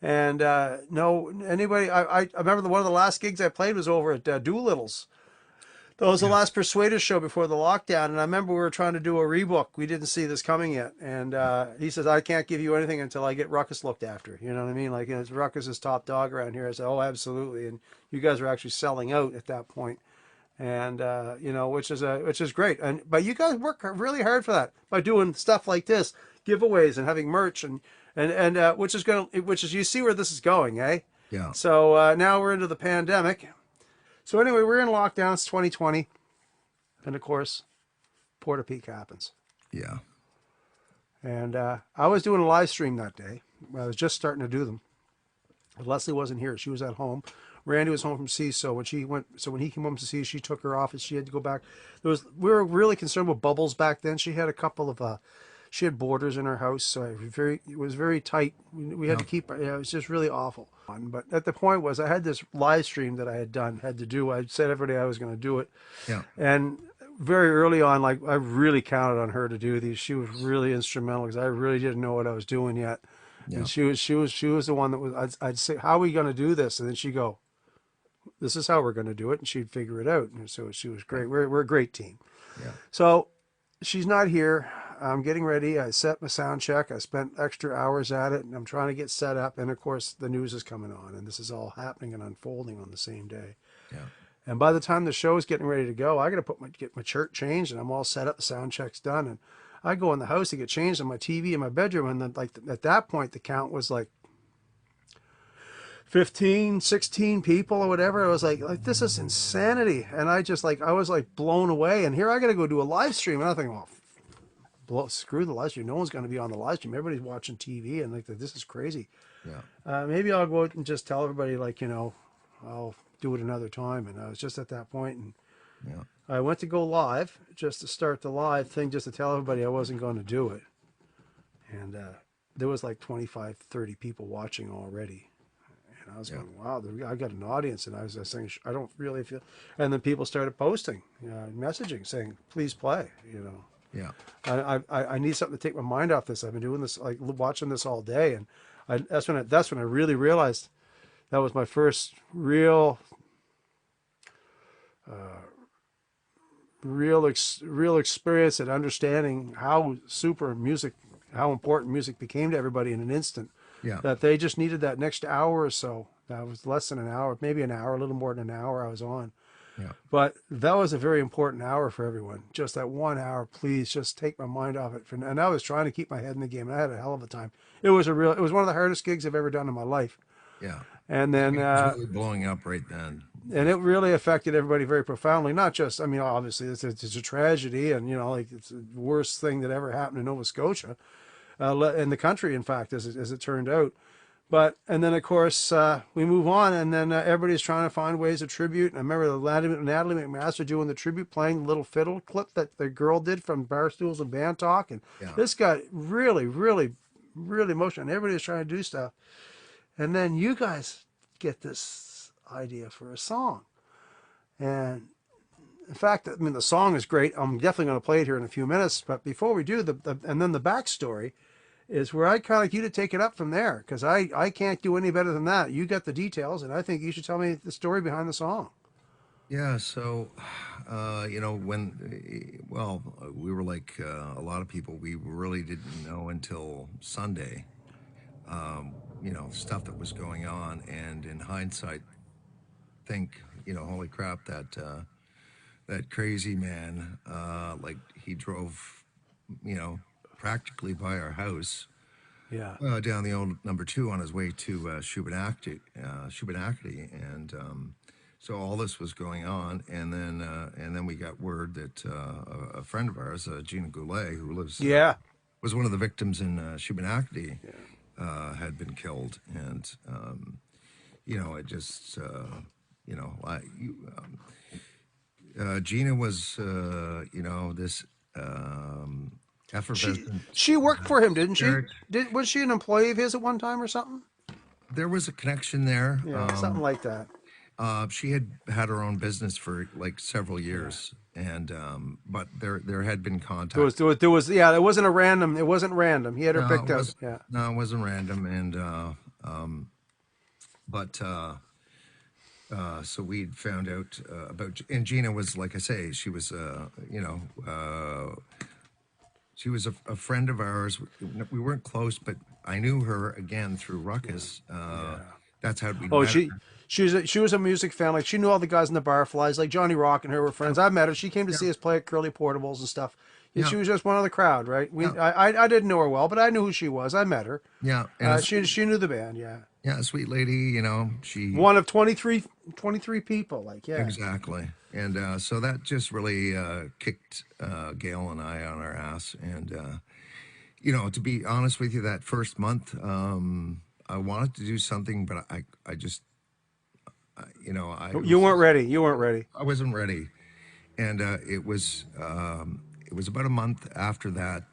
and no anybody. I remember one of the last gigs I played was over at Doolittle's. That was the last Persuaders show before the lockdown, and I remember we were trying to do a rebook. We didn't see this coming yet, and he says, I can't give you anything until I get Ruckus looked after. You know what I mean? Like, Ruckus is top dog around here. I said, oh, absolutely. And you guys were actually selling out at that point, and which is great. But you guys work really hard for that by doing stuff like this, giveaways and having merch, and which is you see where this is going, eh? Yeah. So now we're into the pandemic. So anyway, we're in lockdown. It's 2020. And of course, Porta Peak happens. Yeah. And I was doing a live stream that day. I was just starting to do them. Leslie wasn't here. She was at home. Randy was home from sea. So when he came home to sea, she took her off and she had to go back. We were really concerned with bubbles back then. She had a couple of she had boarders in her house, so it was very tight. We had to keep. It was just really awful. But at the point was, I had this live stream that I had to do. I said every day I was going to do it. Yeah. And very early on, like I really counted on her to do these. She was really instrumental because I really didn't know what I was doing yet. Yeah. And she was the one that was. I'd say, how are we going to do this? And then she'd go, this is how we're going to do it, and she'd figure it out. And so she was great. We're a great team. Yeah. So she's not here. I'm getting ready. I set my sound check. I spent extra hours at it, and I'm trying to get set up. And of course, the news is coming on, and this is all happening and unfolding on the same day. Yeah. And by the time the show is getting ready to go, I got to get my shirt changed, and I'm all set up. The sound check's done, and I go in the house to get changed on my TV in my bedroom, and then at that point, the count was like 15, 16 people or whatever. I was like this is insanity, and I was blown away. And here I got to go do a live stream, and I think, well, screw the live stream. No one's going to be on the live stream. Everybody's watching TV, and this is crazy. Yeah. Maybe I'll go out and just tell everybody, I'll do it another time. And I was just at that point, and Yeah. I went to go live just to start the live thing, just to tell everybody I wasn't going to do it. And there was like 25, 30 people watching already. And I was going, wow, I got an audience. And I was saying, I don't really feel. And then people started posting, messaging, saying, please play, Yeah. I need something to take my mind off this. I've been doing this, like watching this all day, and that's when I really realized that was my first real experience at understanding how important music became to everybody in an instant. Yeah. That they just needed that next hour or so. That was less than an hour, maybe an hour, a little more than an hour I was on. Yeah. But that was a very important hour for everyone. Just that 1 hour, please just take my mind off it. And I was trying to keep my head in the game, and I had a hell of a time. It was one of the hardest gigs I've ever done in my life. Yeah. And then, It was really blowing up right then. and it really affected everybody very profoundly. Not just, I mean, obviously it's a tragedy, and it's the worst thing that ever happened in Nova Scotia, in the country, in fact, as it turned out. But, and then of course, we move on, and then everybody's trying to find ways of tribute. And I remember Natalie McMaster doing the tribute, playing the little fiddle clip that the girl did from Barstools and Band Talk. And this got really, really, really emotional. And everybody's trying to do stuff. And then you guys get this idea for a song. And in fact, I mean, the song is great. I'm definitely going to play it here in a few minutes. But before we do, and then the backstory is where I'd kind of like you to take it up from there, because I can't do any better than that. You got the details, and I think you should tell me the story behind the song. Yeah, so, we were like a lot of people, we really didn't know until Sunday stuff that was going on, and in hindsight, think, holy crap, that crazy man, like he drove, you know, practically by our house Yeah. down the old number two on his way to Shubenacadie, and so all this was going on, and then we got word that a friend of ours, Gina Goulet, who lives Yeah. was one of the victims in Shubenacadie, had been killed, and it just Gina was this effervescent She worked for him, didn't she? spirit. Was she an employee of his at one time or something? There was a connection there. Yeah, something like that. She had had her own business for like several Yeah. years, and but there had been There contact. was, there was, yeah, it wasn't a random, it wasn't random. He had her No, picked out. Yeah. it wasn't random, and but so we found out about, and Gina was, like I say, she was she was a friend of ours. We weren't close, but I knew her again through Ruckus. That's how we Oh, met. she was a music fan. Like she knew all the guys in the Barflies. Like Johnny Rock and her were friends. I met her. She came to Yeah, see us play at Curly Portables and stuff. And yeah, she was just one of the crowd, right? yeah, I didn't know her well, but I knew who she was. I met her. yeah, and a She knew the band. Yeah. yeah, a sweet lady. She One of 23 people. Like, yeah. exactly, and so that just really kicked Gail and I on our ass. And to be honest with you, that first month, I wanted to do something, but I just, You weren't ready. You weren't ready. I wasn't ready, and it was about a month after that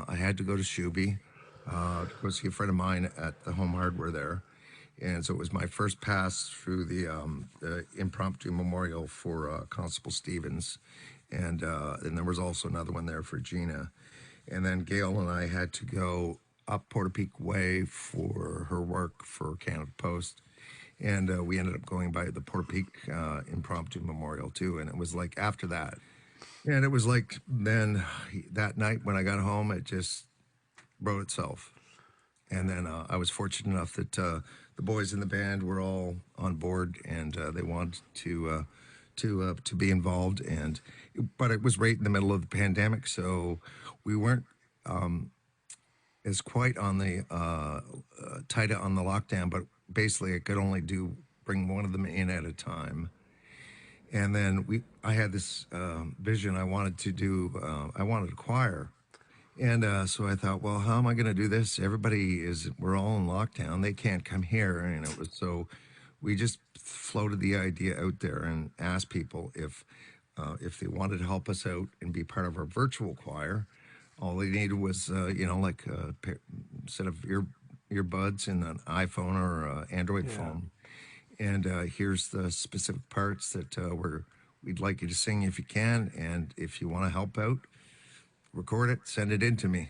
I had to go to Shuby to go see a friend of mine at the Home Hardware there, and so it was my first pass through the impromptu memorial for Constable Stevens, and there was also another one there for Gina, and then Gail and I had to go up Porter Peak Way for her work for Canada Post. And we ended up going by the Porter Peak Impromptu Memorial too. And it was like after that, and it was like then that night when I got home, it just wrote itself. And then I was fortunate enough that the boys in the band were all on board, and they wanted to be involved. But it was right in the middle of the pandemic, so we weren't as quite on the tight on the lockdown. But basically, I could only bring one of them in at a time. And then I had this vision. I wanted to do. I wanted a choir. And so I thought, well, how am I going to do this? We're all in lockdown. They can't come here. And it was so we just floated the idea out there and asked people if they wanted to help us out and be part of our virtual choir. All they needed was, like a set of earbuds and an iPhone or Android phone. And here's the specific parts that we'd like you to sing if you can. And if you want to help out, record it, send it in to me,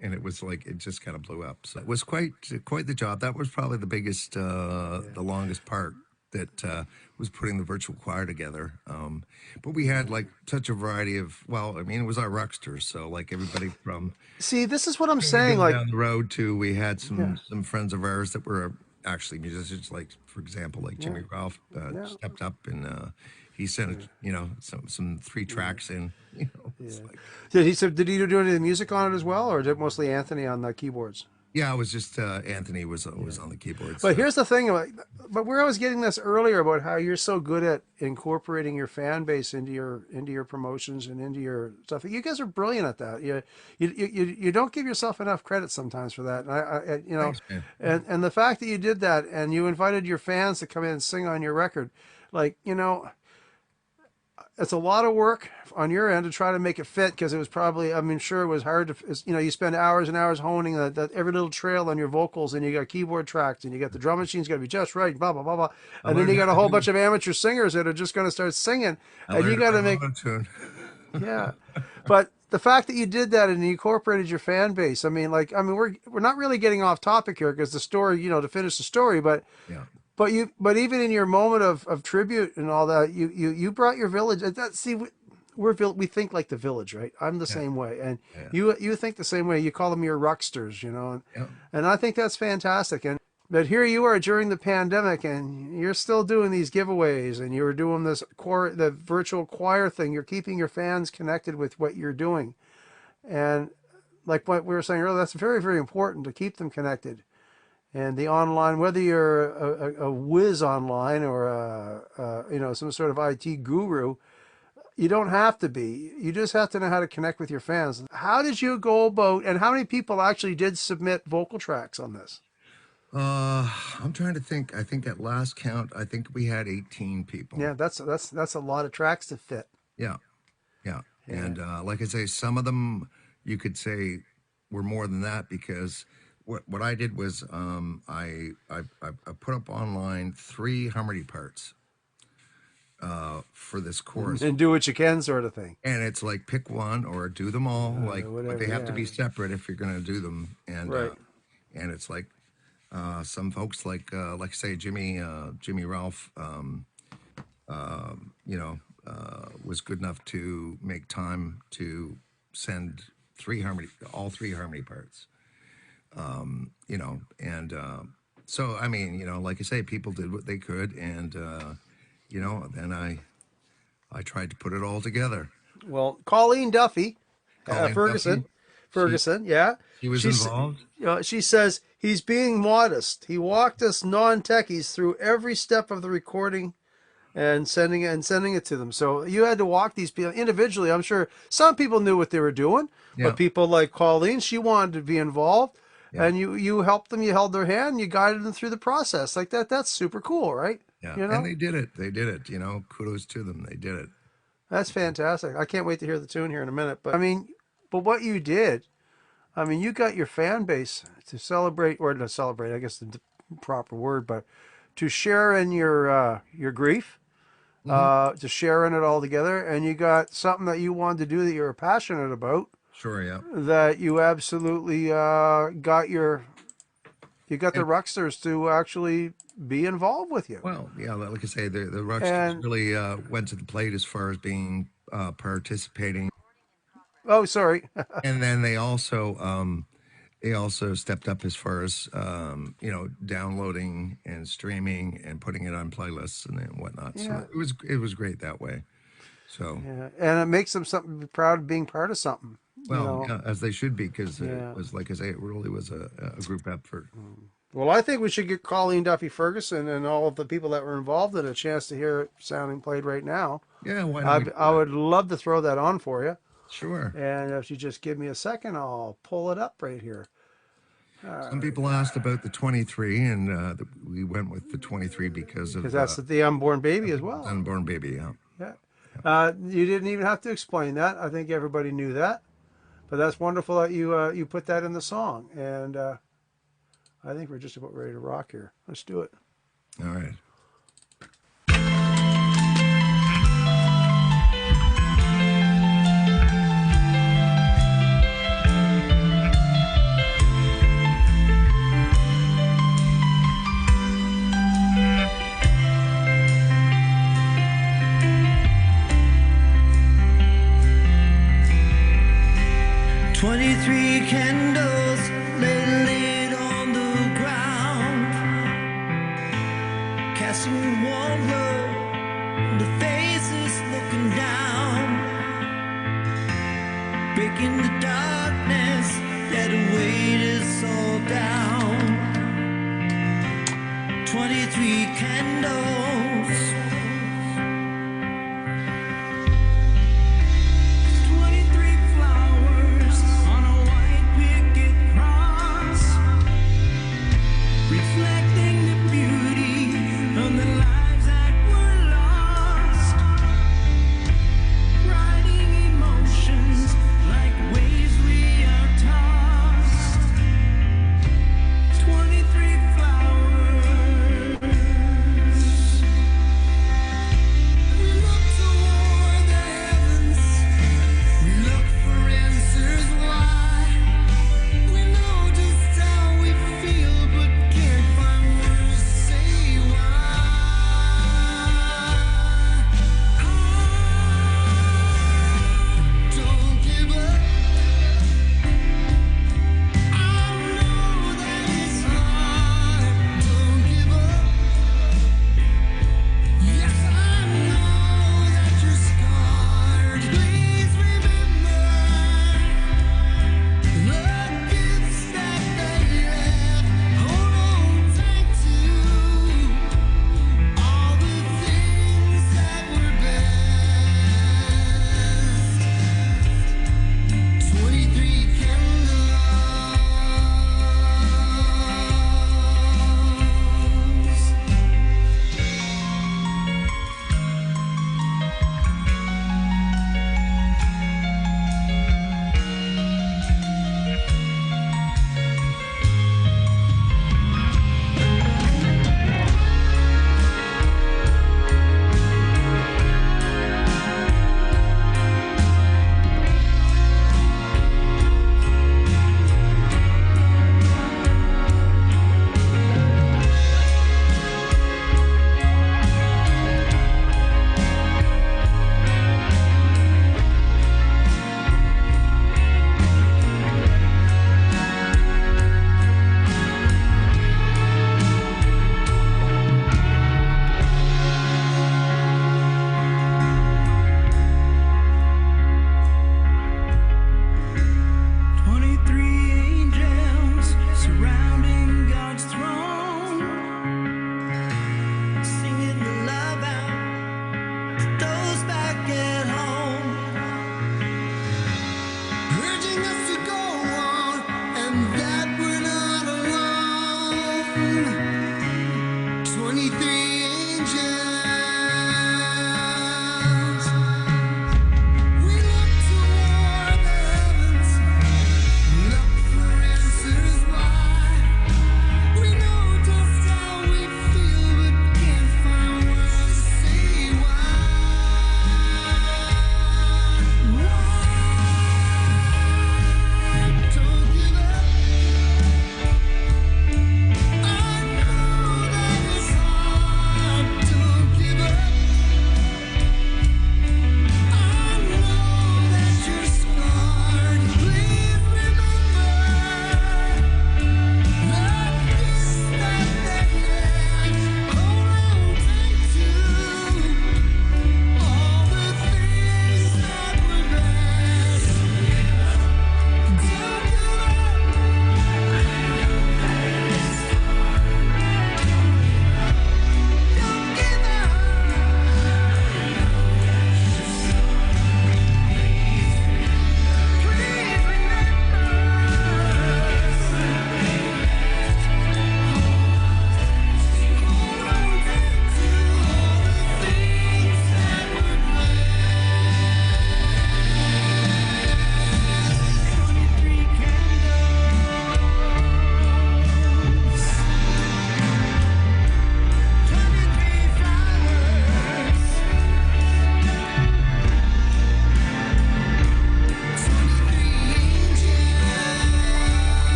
and it was like, it just kind of blew up. So it was quite the job. That was probably the biggest, the longest part that was putting the virtual choir together. But we had like such a variety of, it was our Rucksters. So like everybody from See, this is what I'm saying. Like, down the road to, we had some friends of ours that were actually musicians, like for example, like Jimmy Ralph stepped up and he sent some 3 tracks in. It's like, did he do any of the music on it as well, or did it mostly Anthony on the keyboards? yeah, it was just Anthony was on the keyboards. But here's the thing, but where I was getting this earlier about how you're so good at incorporating your fan base into your promotions and into your stuff. You guys are brilliant at that. You don't give yourself enough credit sometimes for that. And Thanks, man. and the fact that you did that and you invited your fans to come in and sing on your record, like, it's a lot of work on your end to try to make it fit, because it was probably, sure, it was hard to, you spend hours and hours honing that every little trail on your vocals, and you got keyboard tracks, and you got the drum machine's got to be just right, blah blah blah blah, and then you got a whole bunch of amateur singers that are just going to start singing, and you got to make yeah. But the fact that you did that and you incorporated your fan base, we're not really getting off topic here because the story, to finish the story, but Yeah. but even in your moment of tribute and all that, you brought your village. See, we think like the village, right? I'm the Yeah. same way, and Yeah. you think the same way. You call them your rucksters, Yeah. and I think that's fantastic. And but here you are during the pandemic, and you're still doing these giveaways, and you're doing the virtual choir thing. You're keeping your fans connected with what you're doing, and like what we were saying earlier, that's very, very important to keep them connected. And the online, whether you're a whiz online or some sort of IT guru, you don't have to be. You just have to know how to connect with your fans. How did you go about, and how many people actually did submit vocal tracks on this? I'm trying to think. I think at last count, I think we had 18 people. Yeah, that's a lot of tracks to fit. Yeah. Yeah. Yeah. And like I say, some of them you could say were more than that, because what I did was I put up online 3 harmony parts for this chorus. And do what you can, sort of thing. And it's like pick one or do them all, but whatever, they have to be yeah. separate if you're going to do them. And Right. and it's like some folks like say Jimmy Ralph, was good enough to make time to send all three harmony parts. And so I mean, like I say, people did what they could, and then I tried to put it all together. Well, Colleen Duffy, Colleen Ferguson, Duffy, Ferguson, yeah. she was involved. She says he's being modest. He walked us non-techies through every step of the recording and sending it to them. So you had to walk these people individually. I'm sure some people knew what they were doing, Yeah. but people like Colleen, she wanted to be involved, Yeah. and you helped them. You held their hand. And you guided them through the process like that. That's super cool, right? Yeah, You know? and they did it. They did it. Kudos to them. They did it. That's fantastic. I can't wait to hear the tune here in a minute. But I mean, what you did, I mean, you got your fan base to celebrate, or to celebrate, I guess the proper word, but to share in your grief, to share in it all together, and you got something that you wanted to do that you're passionate about, Sure, yeah. that you absolutely you got the Rucksters to actually be involved with you. Well, yeah, like I say, the Rucksters And- really went to the plate as far as being participating, Oh, sorry. and then they also stepped up as far as downloading and streaming and putting it on playlists and whatnot. Yeah. So it was great that way. So Yeah, and it makes them something to be proud of being part of something. well, yeah, as they should be, because Yeah. it was, like I say, it really was a group effort. Well, I think we should get Colleen Duffy Ferguson and all of the people that were involved in a chance to hear it sounding played right now. Yeah, why not? I would love to throw that on for you. Sure. And if you just give me a second, I'll pull it up right here. Some people asked about the 23, and we went with the 23 because Because that's the unborn baby as well. unborn baby. Yeah. Yeah. You didn't even have to explain that. I think everybody knew that. But that's wonderful that you put that in the song. And I think we're just about ready to rock here. Let's do it. All right. Candles laid on the ground, casting warm glow on the faces looking down, breaking the darkness that weighed us all down. 23 candles. 23 flowers on a white picket cross, reflecting the beauty of the lives that were lost, writing emotions like waves. that we're not alone. 23 angels. We look toward the heavens, look for answers why. We know just how we feel, but can't find words to say why. Don't give up. I know that it's hard. Don't give up. I know that you're scarred. Please remember that this, that yet. Hold on tight to all the things that were best. Don't give up. Don't give up. Please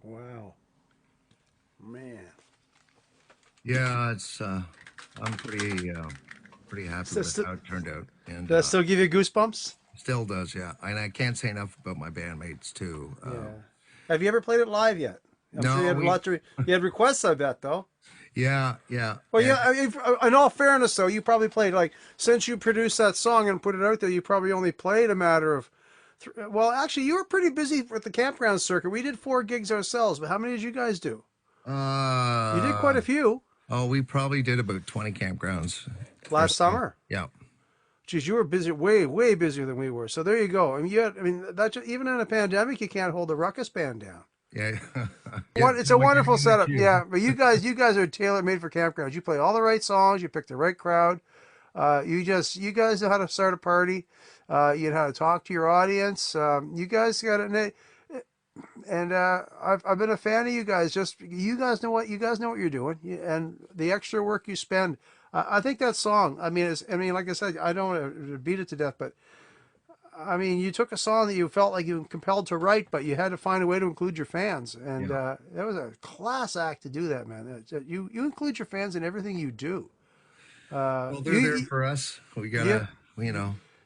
Wow. Man. Yeah, it's I'm pretty happy So- with so- how it turned out, and Does that still give you goosebumps? still does. Yeah, and I can't say enough about my bandmates too. Yeah. Have you ever played it live yet? I'm No, sure you had we- a lot to. You had requests, I bet, though. Yeah. Well, and- yeah. I mean, in all fairness, though, you probably played like since you produced that song and put it out there, you probably only played a matter of. Well, actually, you were pretty busy with the campground circuit. We did 4 gigs ourselves, but how many did you guys do? You did quite a few Oh, we probably did about 20 campgrounds last summer. Yeah. Geez, you were busy, way busier than we were. So there you go. I mean, even in a pandemic, you can't hold the ruckus band down. Yeah. It's a wonderful setup. Yeah, but you guys are tailor made for campgrounds. You play all the right songs. You pick the right crowd. You guys know how to start a party. You know how to talk to your audience. You guys got it. And I've been a fan of you guys. Just you guys know what you're doing, and the extra work you spend. I think that song. I mean, like I said, I don't want to beat it to death, but I mean, you took a song that you felt like you were compelled to write, but you had to find a way to include your fans, and that was a class act to do that, man. You include your fans in everything you do. Well, they're there for us. We gotta,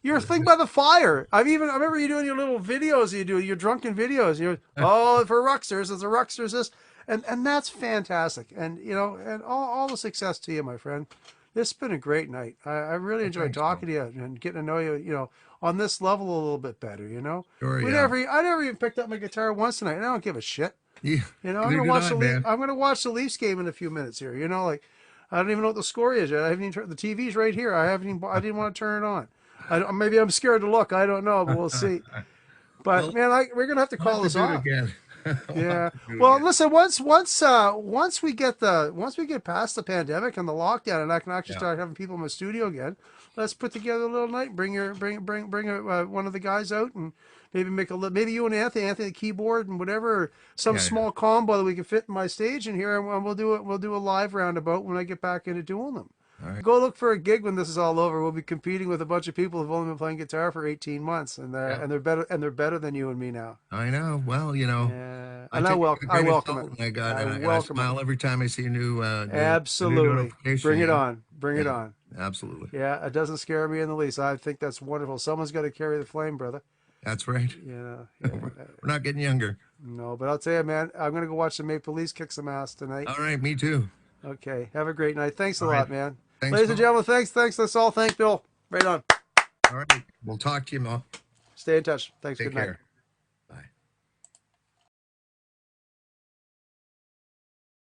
You're a thing by the fire. I remember you doing your little videos. You do your drunken videos. You're for Ruxers, it's a Ruxers this, and that's fantastic. And and all the success to you, my friend. This has been a great night. I really enjoyed talking to you and getting to know you. On this level a little bit better. Sure, I never even picked up my guitar once tonight. And I don't give a shit. Yeah. I'm gonna watch I'm gonna watch the Leafs game in a few minutes here. Like I don't even know what the score is yet. I haven't even the TV's right here. I didn't want to turn it on. Maybe I'm scared to look. I don't know, but we'll see. But man, we're gonna have to call this off. Again. Yeah. Well, listen. Once we get past the pandemic and the lockdown, and I can actually start having people in my studio again, let's put together a little night. Bring one of the guys out, and maybe maybe you and Anthony the keyboard and whatever, or some small combo that we can fit in my stage in here, and we'll do a live roundabout when I get back into doing them. All right. Go look for a gig when this is all over. We'll be competing with a bunch of people who've only been playing guitar for 18 months, and they're better than you and me now. I know. Well, Yeah. And I welcome it. I smile every time I see a new. Absolutely. Bring it on. Bring it on. Absolutely. Yeah, it doesn't scare me in the least. I think that's wonderful. Someone's got to carry the flame, brother. That's right. Yeah. We're not getting younger. No, but I'll tell you, man, I'm gonna go watch the Maple Leafs kick some ass tonight. All right, me too. Okay. Have a great night. Thanks a All lot, right. man. Thanks, Ladies and Paul. gentlemen, thanks. Let's all thank Bill. Right on. All right. We'll talk to you, Ma. Stay in touch. Thanks. Take Good night. care.